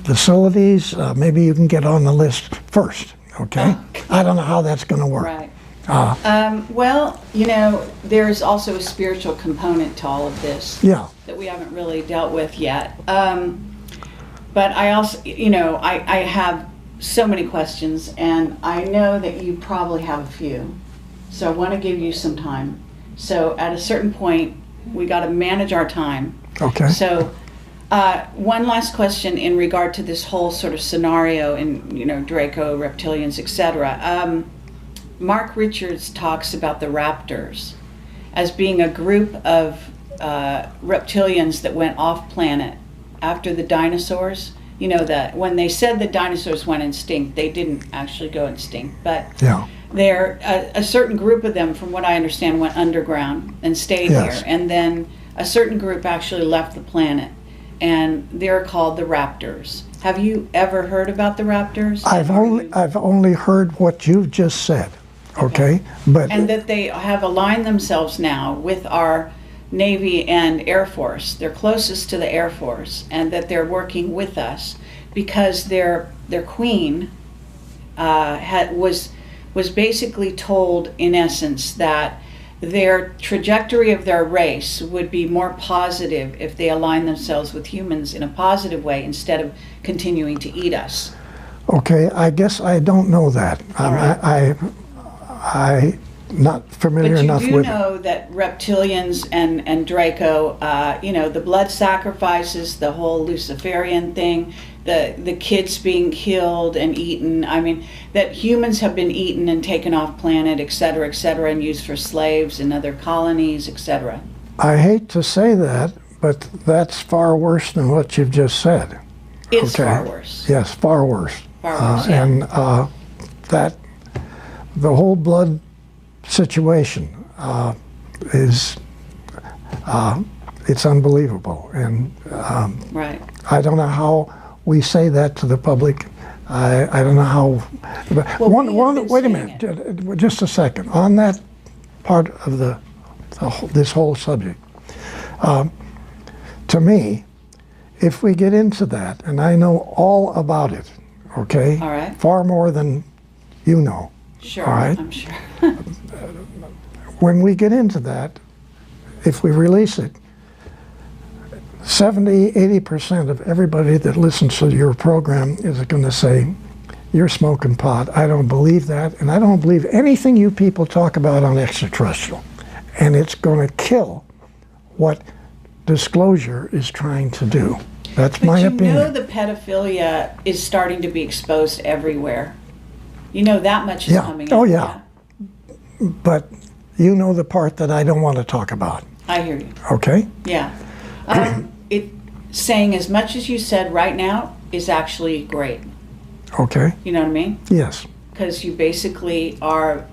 facilities, maybe you can get on the list first. Okay? I don't know how that's going to work. Right. Well, there's also a spiritual component to all of this that we haven't really dealt with yet. But I also, I have so many questions, and I know that you probably have a few. So I want to give you some time. So at a certain point, we got to manage our time. Okay. So one last question in regard to this whole sort of scenario in, Draco, reptilians, etc. Mark Richards talks about the raptors as being a group of reptilians that went off planet after the dinosaurs. That when they said the dinosaurs went extinct, they didn't actually go extinct, but they're a certain group of them, from what I understand, went underground and stayed here, and then a certain group actually left the planet, and they're called the raptors. Have you ever heard about the raptors? I've only heard what you've just said. Okay, and that they have aligned themselves now with our Navy and Air Force. They're closest to the Air Force, and that they're working with us because their queen was basically told, in essence, that their trajectory of their race would be more positive if they align themselves with humans in a positive way instead of continuing to eat us. Okay, I guess I don't know that. I'm not familiar enough with it. But you do know that reptilians and Draco, the blood sacrifices, the whole Luciferian thing, the kids being killed and eaten. I mean, that humans have been eaten and taken off planet, et cetera, and used for slaves in other colonies, etc. I hate to say that, but that's far worse than what you've just said. It's far worse. Yes, far worse. Far worse, yeah. And that the whole blood situation is it's unbelievable, and right. I don't know how we say that to the public. I don't know how. Wait a minute, just a second. On that part of this whole subject, to me, if we get into that, and I know all about it, okay? All right. Far more than you know. Sure, all right? I'm sure. When we get into that, if we release it, 70–80% of everybody that listens to your program is going to say, you're smoking pot. I don't believe that, and I don't believe anything you people talk about on extraterrestrial. And it's going to kill what disclosure is trying to do. That's my opinion. But you know the pedophilia is starting to be exposed everywhere. You know that much is coming out. Oh, yeah. But you know the part that I don't want to talk about. I hear you. Okay? Yeah. Saying as much as you said right now is actually great. Okay. You know what I mean? Yes. Because you basically are,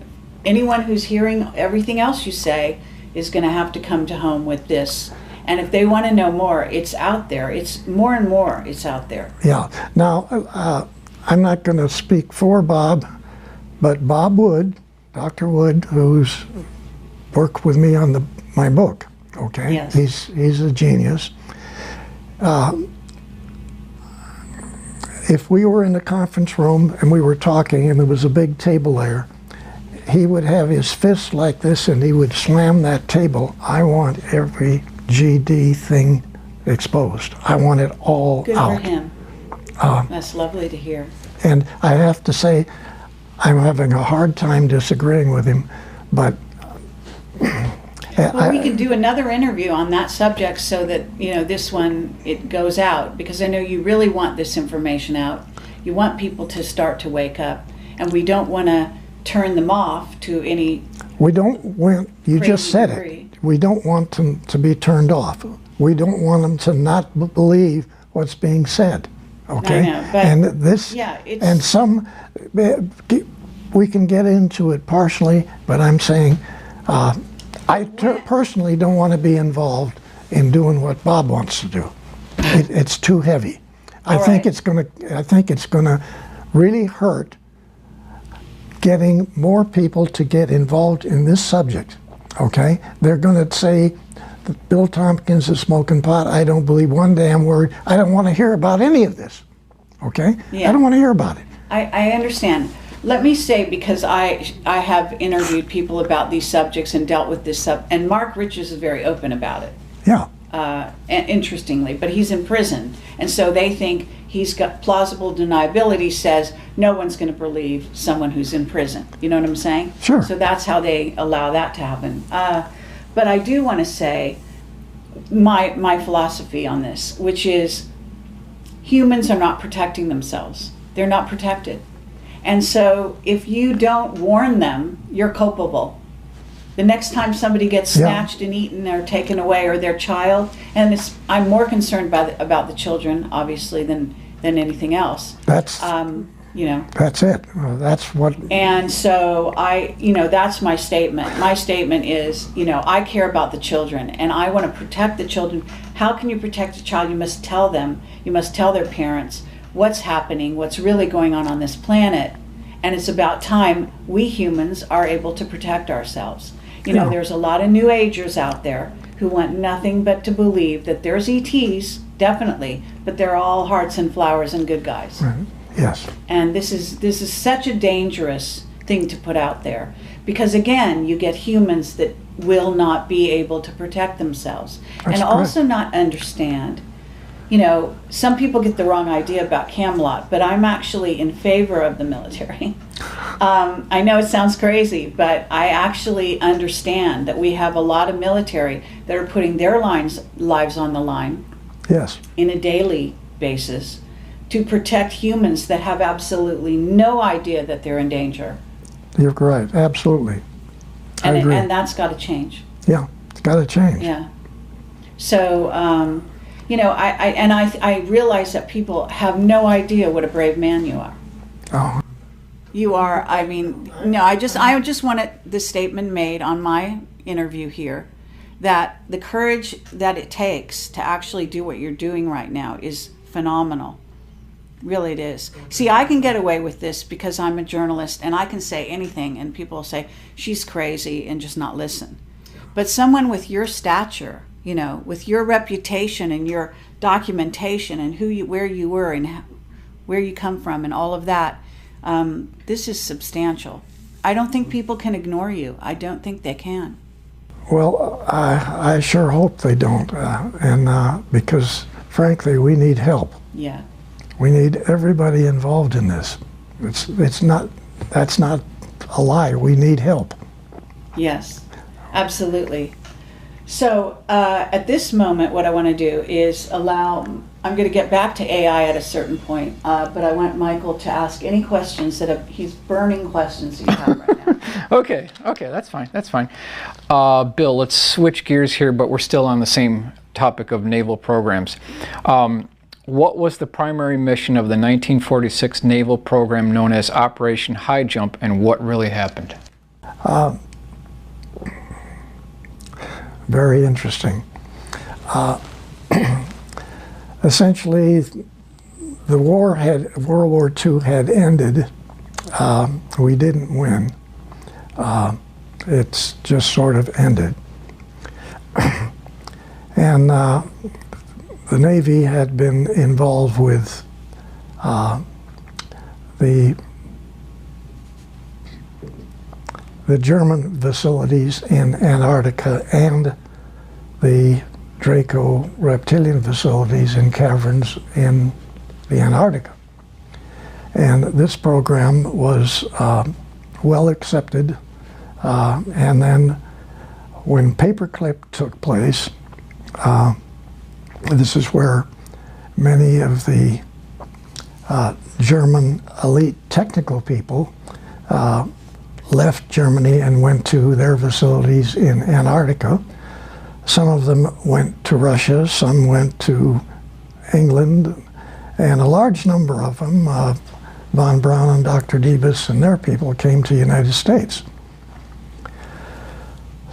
anyone who's hearing everything else you say is going to have to come to home with this. And if they want to know more, it's out there. It's more and more, it's out there. Yeah. Now, I'm not going to speak for Bob, but Bob Wood, Dr. Wood, who's worked with me on my book, okay? Yes. He's a genius. If we were in the conference room and we were talking and there was a big table there, he would have his fist like this and he would slam that table. I want every GD thing exposed. I want it all Good out. for him. That's lovely to hear. And I have to say, I'm having a hard time disagreeing with him, but Well, we can do another interview on that subject so that, you know, this one, it goes out, because I know you really want this information out. You want people to start to wake up, and we don't want to turn them off to any... we don't want, you just said degree. it, we don't want them to be turned off. We don't want them to not believe what's being said, okay? I know, but and this, yeah, it's... and some, we can get into it partially, but I'm saying, I personally don't want to be involved in doing what Bob wants to do. It's too heavy. I think it's going to really hurt getting more people to get involved in this subject. Okay, they're going to say that Bill Tompkins is smoking pot. I don't believe one damn word. I don't want to hear about any of this. Okay, Yeah. I don't want to hear about it. I understand. Let me say, because I have interviewed people about these subjects and dealt with this and Mark Richards is very open about it. Yeah. Interestingly, but he's in prison, and so they think he's got plausible deniability. Says no one's going to believe someone who's in prison. You know what I'm saying? Sure. So that's how they allow that to happen. But I do want to say my philosophy on this, which is humans are not protecting themselves. They're not protected. And so if you don't warn them, you're culpable. The next time somebody gets snatched and eaten or taken away, or their child, and I'm more concerned about the children, obviously, than anything else. That's you know. That's it. That's what. And so that's my statement. My statement is, I care about the children, and I want to protect the children. How can you protect a child? You must tell them. You must tell their parents what's happening, what's really going on this planet, and it's about time we humans are able to protect ourselves. There's a lot of New Agers out there who want nothing but to believe that there's ETs, definitely, but they're all hearts and flowers and good guys. Right. Yes. And this is such a dangerous thing to put out there, because again, you get humans that will not be able to protect themselves. That's and also not understand. Some people get the wrong idea about Camelot, but I'm actually in favor of the military. I know it sounds crazy, but I actually understand that we have a lot of military that are putting their lives on the line. Yes. In a daily basis to protect humans that have absolutely no idea that they're in danger. You're right. Absolutely. I agree. And that's got to change. Yeah, it's got to change. Yeah. So, I realize that people have no idea what a brave man you are. Oh. You are, I just wanted this statement made on my interview here, that the courage that it takes to actually do what you're doing right now is phenomenal. Really it is. See, I can get away with this because I'm a journalist and I can say anything and people will say, she's crazy, and just not listen. But someone with your stature, with your reputation and your documentation and where you were and where you come from and all of that, this is substantial. I don't think people can ignore you. I don't think they can. Well, I sure hope they don't, because frankly, we need help. Yeah. We need everybody involved in this. That's not a lie. We need help. Yes, absolutely. So at this moment, what I want to do is I'm going to get back to AI at a certain point, but I want Michael to ask any questions he's burning questions that you have right now. Okay, that's fine. Bill, let's switch gears here, but we're still on the same topic of naval programs. What was the primary mission of the 1946 naval program known as Operation High Jump, and what really happened? Very interesting. Essentially, the World War II had ended. We didn't win. It's just sort of ended. And the Navy had been involved with the German facilities in Antarctica and the Draco reptilian facilities in caverns in the Antarctica. And this program was well accepted. And then when Paperclip took place, this is where many of the German elite technical people left Germany and went to their facilities in Antarctica. Some of them went to Russia, some went to England, and a large number of them, von Braun and Dr. Debus and their people, came to the United States.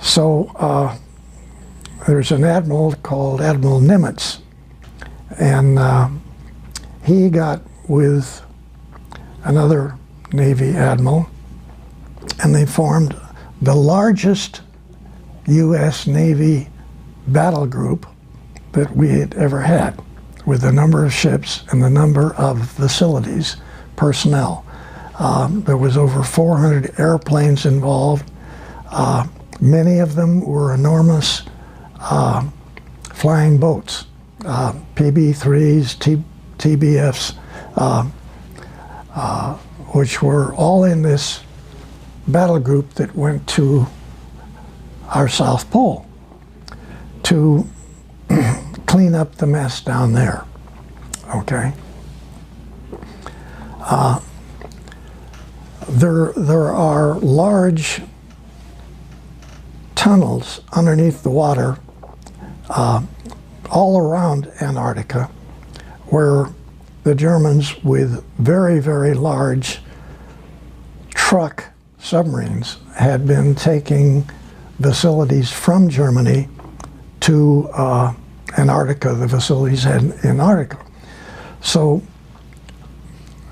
So there's an admiral called Admiral Nimitz, and he got with another Navy admiral, and they formed the largest U.S. Navy battle group that we had ever had, with the number of ships and the number of facilities, personnel. There was over 400 airplanes involved. Many of them were enormous flying boats, PB-3s, TBFs, which were all in this battle group that went to our South Pole to clean up the mess down there, okay? There are large tunnels underneath the water all around Antarctica where the Germans, with very, very large truck submarines, had been taking facilities from Germany to Antarctica, the facilities had in Antarctica. So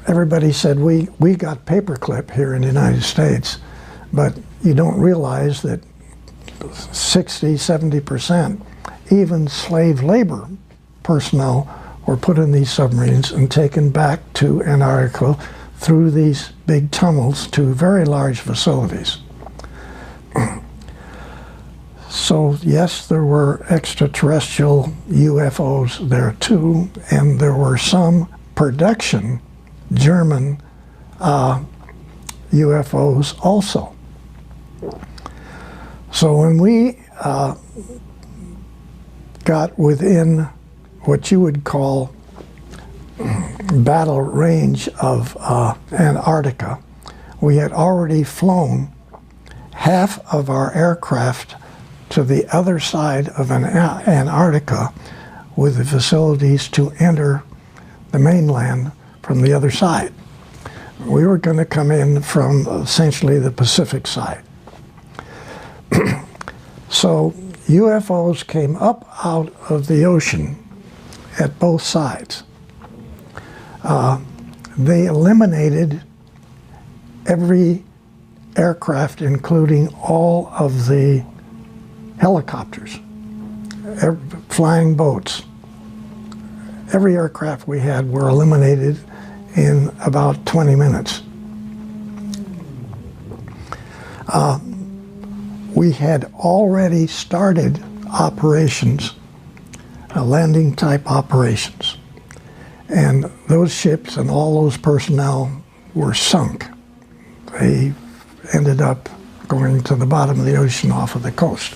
everybody said, we got Paperclip here in the United States, but you don't realize that 60, 70%, even slave labor personnel, were put in these submarines and taken back to Antarctica through these big tunnels to very large facilities. So yes, there were extraterrestrial UFOs there too, and there were some production German UFOs also. So when we got within what you would call battle range of Antarctica, we had already flown half of our aircraft to the other side of Antarctica with the facilities to enter the mainland from the other side. We were going to come in from essentially the Pacific side. So UFOs came up out of the ocean at both sides. They eliminated every aircraft, including all of the helicopters, flying boats, every aircraft we had were eliminated in about 20 minutes. We had already started operations, landing type operations. And those ships and all those personnel were sunk. They ended up going to the bottom of the ocean off of the coast.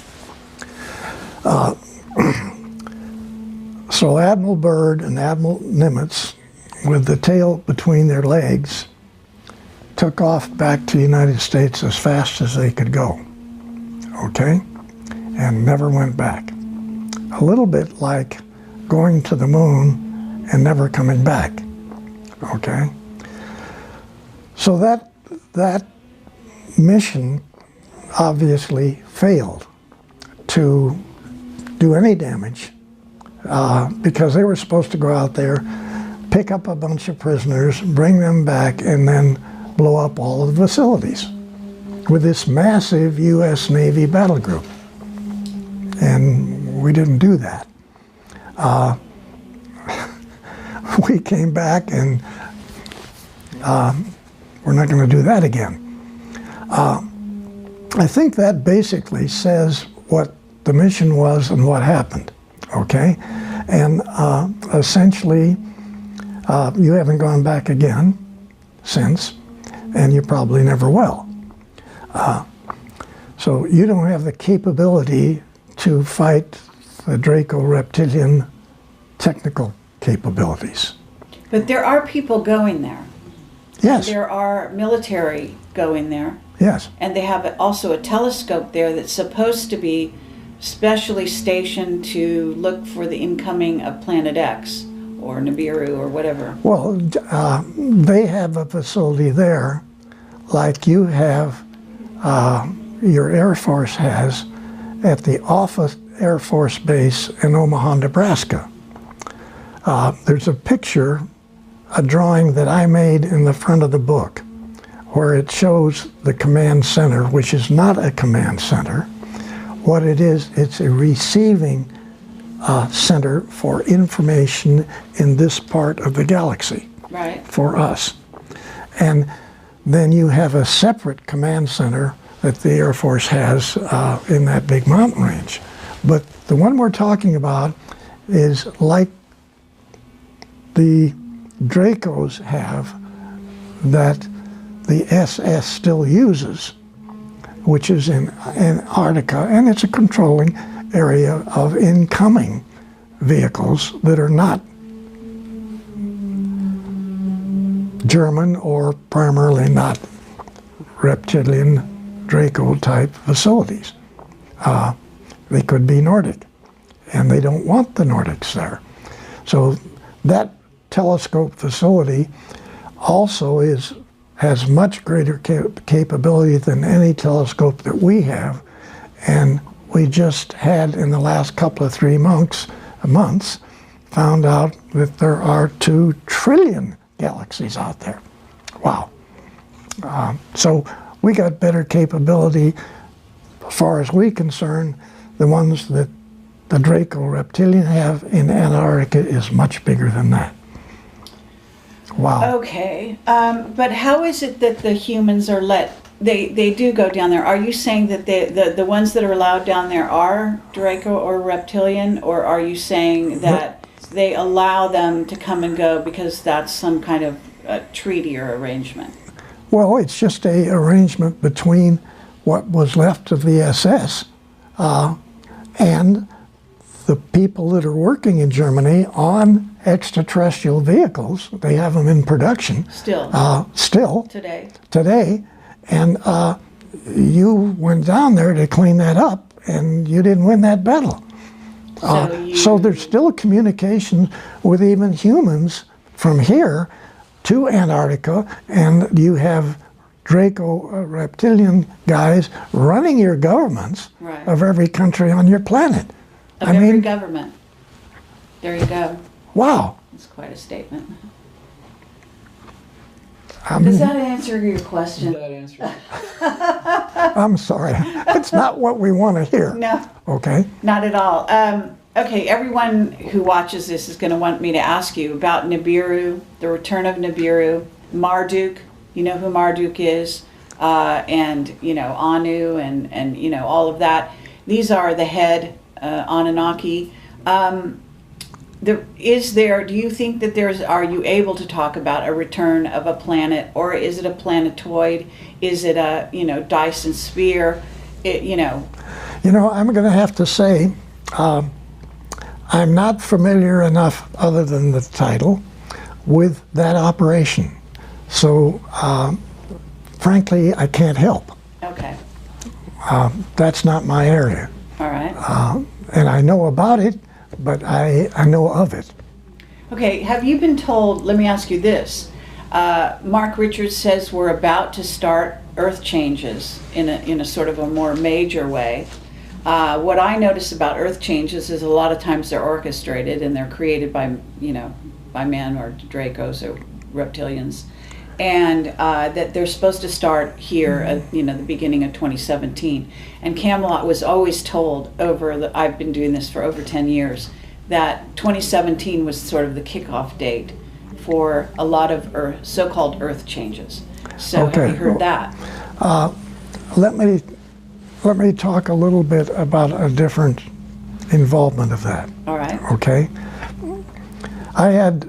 So Admiral Byrd and Admiral Nimitz, with the tail between their legs, took off back to the United States as fast as they could go, okay? And never went back. A little bit like going to the moon and never coming back, okay? So that mission obviously failed to do any damage because they were supposed to go out there, pick up a bunch of prisoners, bring them back, and then blow up all of the facilities with this massive U.S. Navy battle group. And we didn't do that. We came back and we're not going to do that again. I think that basically says what the mission was and what happened, okay? And essentially, you haven't gone back again since, and you probably never will. So you don't have the capability to fight the Draco reptilian technical capabilities. But there are people going there. Yes. There are military going there. Yes. And they have also a telescope there that's supposed to be specially stationed to look for the incoming of Planet X or Nibiru or whatever. Well, they have a facility there like you have, your Air Force has at the Offutt Air Force Base in Omaha, Nebraska. There's a picture, a drawing that I made in the front of the book where it shows the command center, which is not a command center. What it is, it's a receiving center for information in this part of the galaxy, right, for us. And then you have a separate command center that the Air Force has in that big mountain range. But the one we're talking about is like the Dracos have that the SS still uses, which is in Antarctica, and it's a controlling area of incoming vehicles that are not German or primarily not reptilian Draco type facilities. They could be Nordic, and they don't want the Nordics there. So that telescope facility also has much greater capability than any telescope that we have, and we just had in the last couple of 3 months found out that there are 2 trillion galaxies out there. Wow. So we got better capability as far as we're concerned. The ones that the Draco reptilian have in Antarctica is much bigger than that. Wow. Okay, but how is it that the humans are they do go down there? Are you saying that the ones that are allowed down there are Draco or reptilian, or are you saying that they allow them to come and go because that's some kind of treaty or arrangement? Well, it's just a arrangement between what was left of the SS and the people that are working in Germany on extraterrestrial vehicles. They have them in production. Still. Today. And you went down there to clean that up, and you didn't win that battle. So there's still communication with even humans from here to Antarctica, and you have Draco reptilian guys running your governments of every country on your planet. Of every government. There you go. Wow. That's quite a statement. Does that answer your question? That answers. I'm sorry. It's not what we want to hear. No. Okay. Not at all. Okay, everyone who watches this is going to want me to ask you about Nibiru, the return of Nibiru, Marduk. You know who Marduk is, and Anu, and all of that. These are the head Anunnaki. Do you think that are you able to talk about a return of a planet, or is it a planetoid? Is it a Dyson sphere? I'm going to have to say, I'm not familiar enough, other than the title, with that operation. So, frankly, I can't help. Okay. That's not my area. All right. And I know about it, but I know of it. Okay, have you been told, let me ask you this, Mark Richards says we're about to start Earth changes in a sort of a more major way. What I notice about Earth changes is a lot of times they're orchestrated and they're created by men or Dracos or reptilians, and that they're supposed to start here at the beginning of 2017. And Camelot was always told I've been doing this for over 10 years, that 2017 was sort of the kickoff date for a lot of so-called Earth changes. So okay. Have you heard that? Let me talk a little bit about a different involvement of that. All right. Okay. I had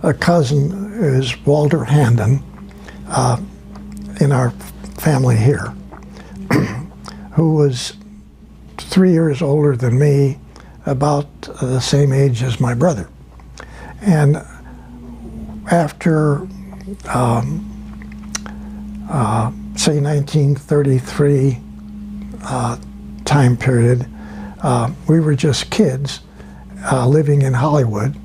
a cousin is Walter Handon in our family here, who was 3 years older than me, about the same age as my brother. And after, say, 1933 time period, we were just kids living in Hollywood.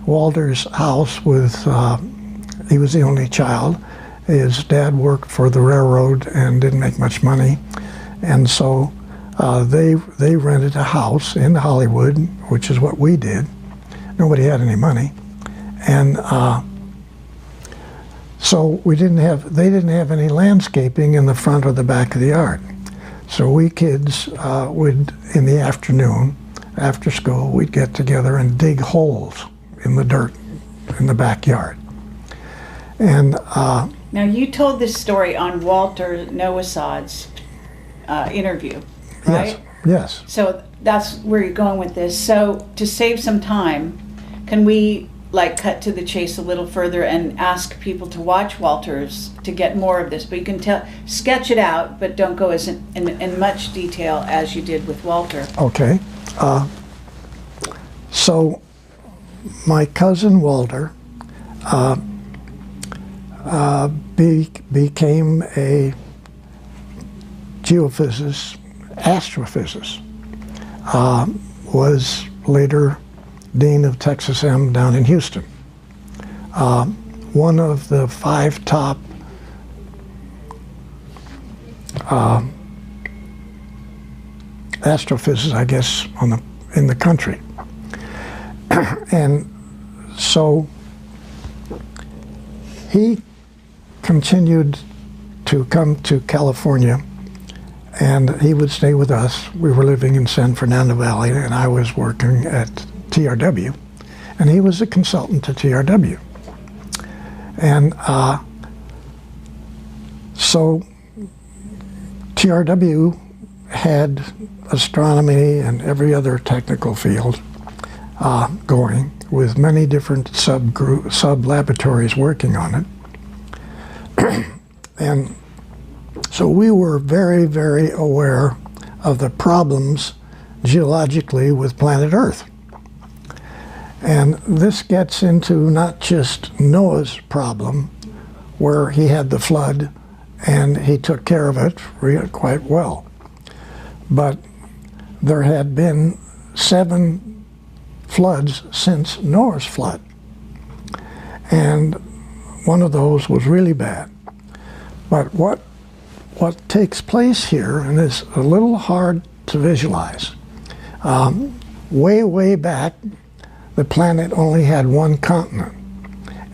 Walter's house he was the only child. His dad worked for the railroad and didn't make much money. And so they rented a house in Hollywood, which is what we did. Nobody had any money. And so they didn't have any landscaping in the front or the back of the yard. So we kids would, in the afternoon, after school, we'd get together and dig holes in the dirt in the backyard. And now you told this story on Walter Noasad's interview, right? Yes. So that's where you're going with this. So to save some time, can we cut to the chase a little further and ask people to watch Walter's to get more of this? But you can sketch it out, but don't go as in much detail as you did with Walter. Okay. So my cousin Walter became a geophysicist, astrophysicist, was later Dean of Texas M down in Houston. One of the 5 top astrophysicists, I guess, in the country. And so he continued to come to California, and he would stay with us. We were living in San Fernando Valley, and I was working at TRW, and he was a consultant to TRW. And so TRW had astronomy and every other technical field going, with many different sub-laboratories working on it. And so we were very, very aware of the problems geologically with planet Earth. And this gets into not just Noah's problem, where he had the flood and he took care of it quite well, but there had been 7 floods since Noah's flood, and one of those was really bad. But what takes place here, and it's a little hard to visualize, way back, the planet only had one continent.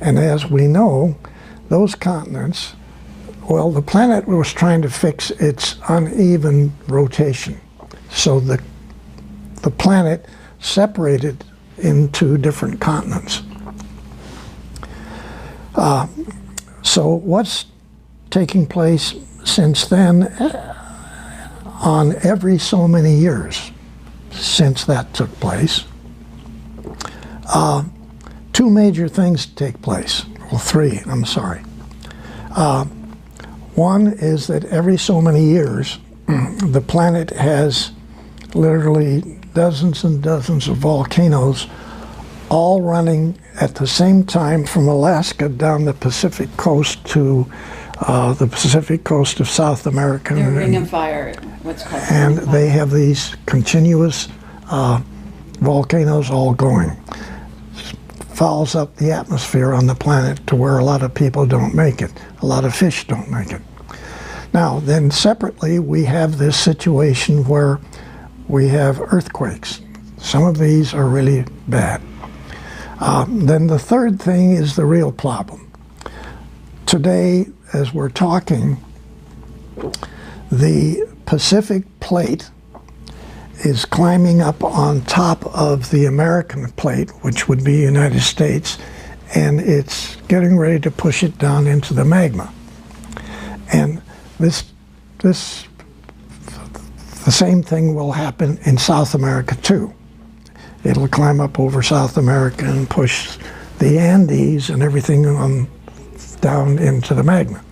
And as we know, those continents Well, the planet was trying to fix its uneven rotation. So the planet separated into different continents. So what's taking place since then, on every so many years since that took place, two major things take place. Well, three, I'm sorry. One is that every so many years, the planet has literally dozens and dozens of volcanoes all running at the same time from Alaska down the Pacific coast to the Pacific coast of South America. They're Ring of Fire, what's called. And they have these continuous volcanoes all going. Fouls up the atmosphere on the planet to where a lot of people don't make it. A lot of fish don't make it. Now, then separately, we have this situation where we have earthquakes. Some of these are really bad. Then the third thing is the real problem. Today, as we're talking, the Pacific plate is climbing up on top of the American plate, which would be United States, and it's getting ready to push it down into the magma. And the same thing will happen in South America too. It'll climb up over South America and push the Andes and everything on down into the magma.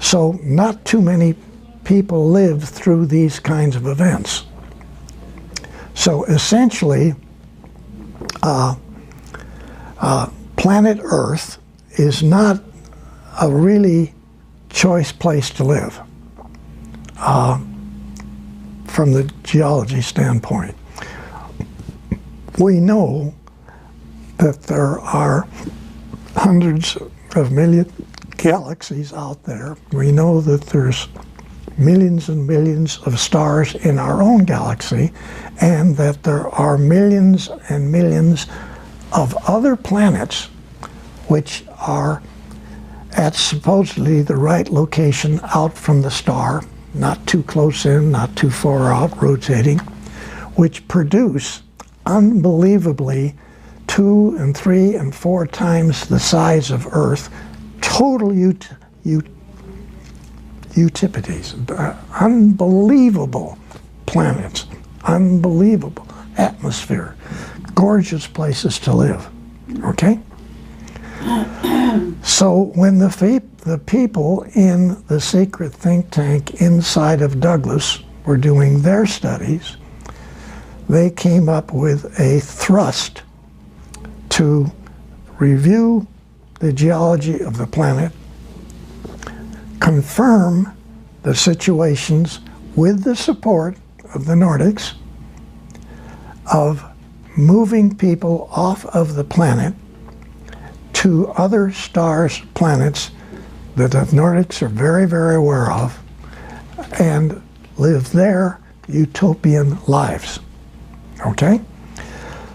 So not too many people live through these kinds of events. So essentially, planet Earth is not a really choice place to live from the geology standpoint. We know that there are hundreds of million galaxies out there. We know that there's millions and millions of stars in our own galaxy, and that there are millions and millions of other planets which are at supposedly the right location out from the star, not too close in, not too far out, rotating, which produce unbelievably 2 and 3 and 4 times the size of Earth, total Eutippides, unbelievable planets, unbelievable atmosphere, gorgeous places to live, okay? So when the people in the secret think tank inside of Douglas were doing their studies, they came up with a thrust to review the geology of the planet, confirm the situations with the support of the Nordics of moving people off of the planet to other stars, planets that the Nordics are very, very aware of, and live their utopian lives. Okay?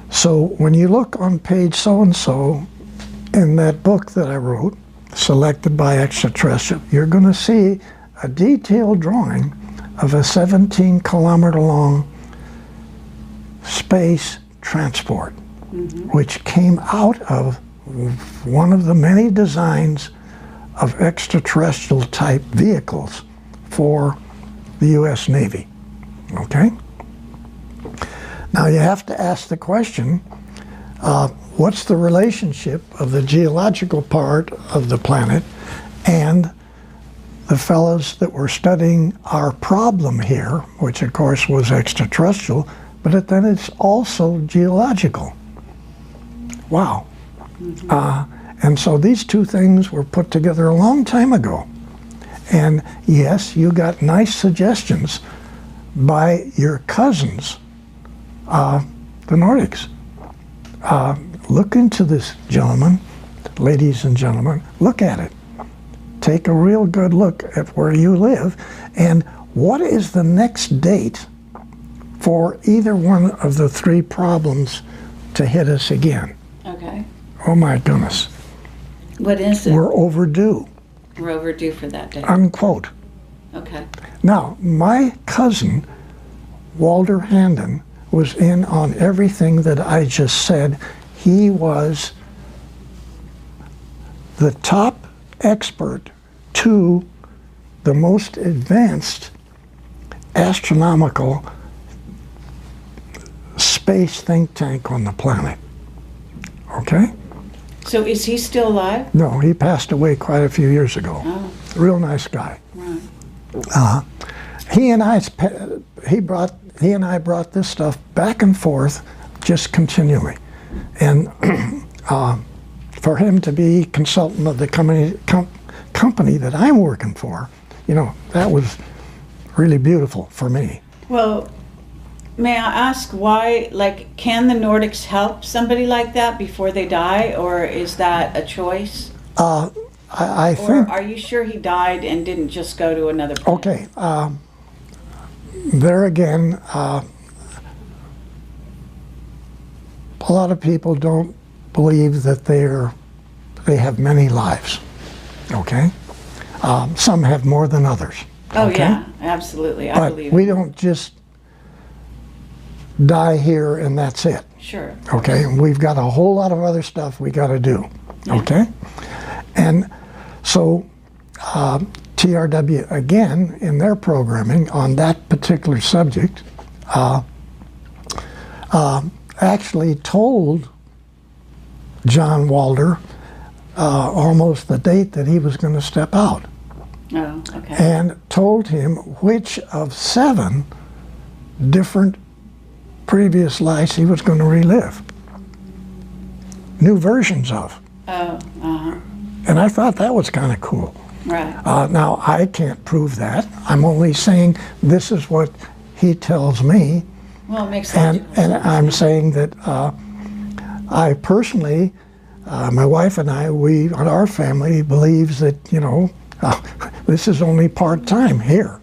So when you look on page so-and-so in that book that I wrote, Selected by Extraterrestrials, you're going to see a detailed drawing of a 17-kilometer long space transport, which came out of one of the many designs of extraterrestrial type vehicles for the U.S. Navy. Okay? Now you have to ask the question, what's the relationship of the geological part of the planet and the fellows that were studying our problem here, which of course was extraterrestrial, but then it's also geological. Wow. And so these two things were put together a long time ago. And yes, you got nice suggestions by your cousins, the Nordics. Look into this, gentlemen, ladies and gentlemen, look at it. Take a real good look at where you live, and what is the next date for either one of the three problems to hit us again? Okay. Oh my goodness. What is it? We're overdue. We're overdue for that day. unquote. Okay. Now, my cousin, Walter Handon, was in on everything that I just said. He was the top expert to the most advanced astronomical space think tank on the planet. Okay? So is he still alive? No, he passed away quite a few years ago. Oh, Real nice guy. right. He and I brought this stuff back and forth just continually. And for him to be consultant of the company that I'm working for, you know, that was really beautiful for me. Well, may I ask why, like, can the Nordics help somebody like that before they die, or is that a choice? I Or think, are you sure he died and didn't just go to another planet? okay, there again, a lot of people don't believe that they have many lives, okay? Some have more than others. Oh, okay? yeah, absolutely. I But believe we it. don't just die here and that's it, Sure. okay? We've got a whole lot of other stuff we got to do, okay? And so TRW, again, in their programming on that particular subject, actually told John Walter almost the date that he was going to step out, Oh, okay. and told him which of 7 different previous lives he was going to relive. New versions of. Oh, uh-huh. And I thought that was kind of cool. Right. Now, I can't prove that. I'm only saying this is what he tells me. Well, it makes And, sense. and I'm saying that I personally, my wife and I, our family believes that, you know, this is only part-time here.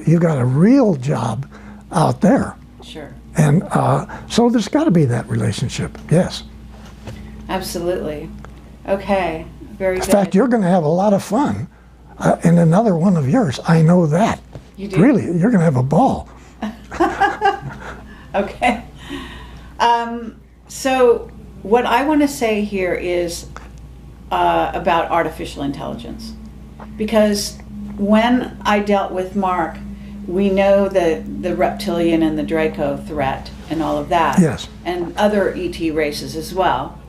You got a real job out there. Sure. And so there's got to be that relationship, yes. Absolutely. Okay. Very In good. fact, you're going to have a lot of fun in another one of yours. I know that. You do? Really, you're going to have a ball. Okay. So what I want to say here is about artificial intelligence. Because when I dealt with Mark, we know the reptilian and the Draco threat and all of that. Yes. And other ET races as well,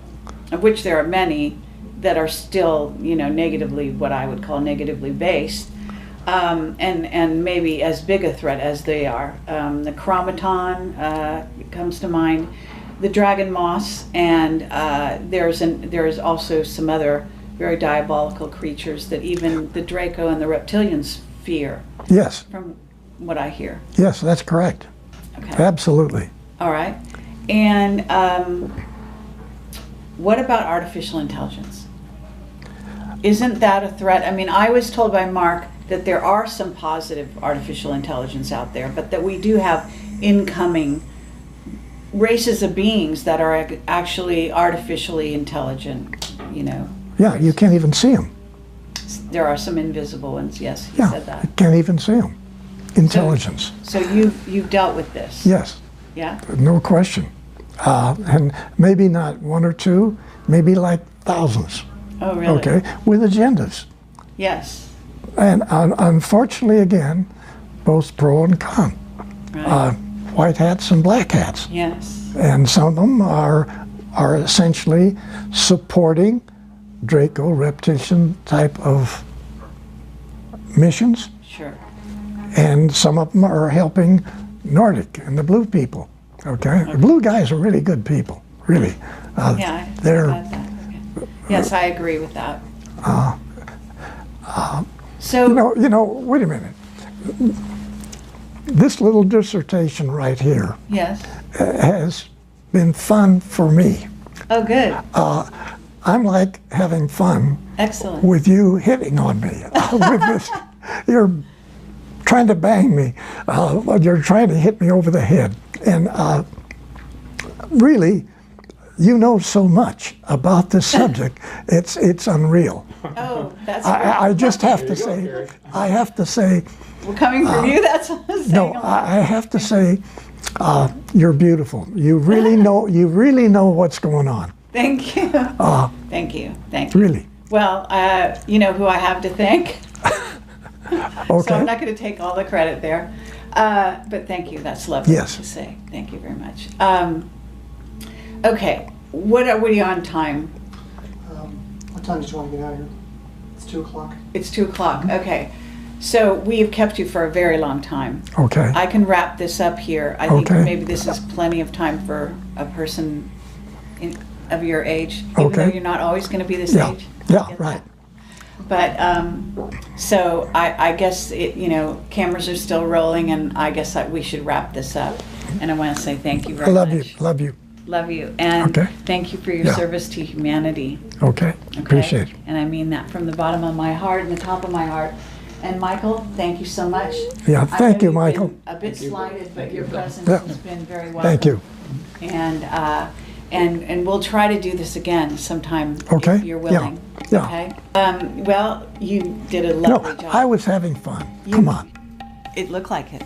of which there are many that are still, you know, negatively, what I would call negatively based. And maybe as big a threat as they are. The chromaton comes to mind, the dragon moss, and there's also some other very diabolical creatures that even the Draco and the reptilians fear, Yes, from what I hear. yes, that's correct. Okay. Absolutely. All right. And what about artificial intelligence? Isn't that a threat? I mean, I was told by Mark that there are some positive artificial intelligence out there, but that we do have incoming races of beings that are actually artificially intelligent, you know. Yeah, you can't even see them. There are some invisible ones, yes, he Yeah, said that. you can't even see them. Intelligence. So you've dealt with this? Yes, Yeah? no question. And maybe not 1 or 2, maybe like thousands. Oh, really? Okay, with agendas. Yes. And unfortunately, again, both pro and con. Right. White hats and black hats. Yes. And some of them are essentially supporting Draco reptilian type of missions, Sure. and some of them are helping Nordic and the blue people. Okay, the blue guys are really good people, really. Yeah, they're got that. Okay. Yes, I agree with that. So, you know. Wait a minute. This little dissertation right here yes. has been fun for me. Oh, good. I'm like having fun Excellent. with you hitting on me. With this, you're trying to bang me. You're trying to hit me over the head. And really, you know so much about this subject. It's unreal. Oh, that's I just have to There you go, say, Kerry. I have to say, well, coming from you. That's what I'm saying. no, I have to say, you're beautiful. You really know. You really know what's going on. Thank you. Thank you. Thank you. Really. Well, you know who I have to thank. So Okay. I'm not going to take all the credit there. But thank you. That's lovely Yes. to say. Thank you very much. Okay. What are we on time? What time did you want to get out of here? It's 2 o'clock. It's 2 o'clock. Okay. So we have kept you for a very long time. Okay. I can wrap this up here. I think Okay. maybe this is plenty of time for a person of your age, even Okay. though you're not always going to be this Yeah. age. Yeah. I get Right. that. But so I guess cameras are still rolling, and I guess we should wrap this up. And I want to say thank you I very love much. you. Love you. Love you, and Okay. thank you for your Yeah. service to humanity. Okay. Okay? Appreciate it. And I mean that from the bottom of my heart and the top of my heart. And Michael, thank you so much. Yeah. I Thank know you, you've been Michael. a bit slighted, but your presence Yeah. has been very welcome. Thank you. And we'll try to do this again sometime Okay. if you're willing. Yeah. Okay. Well, you did a No, lovely job. I was having fun. Come on. It looked like it.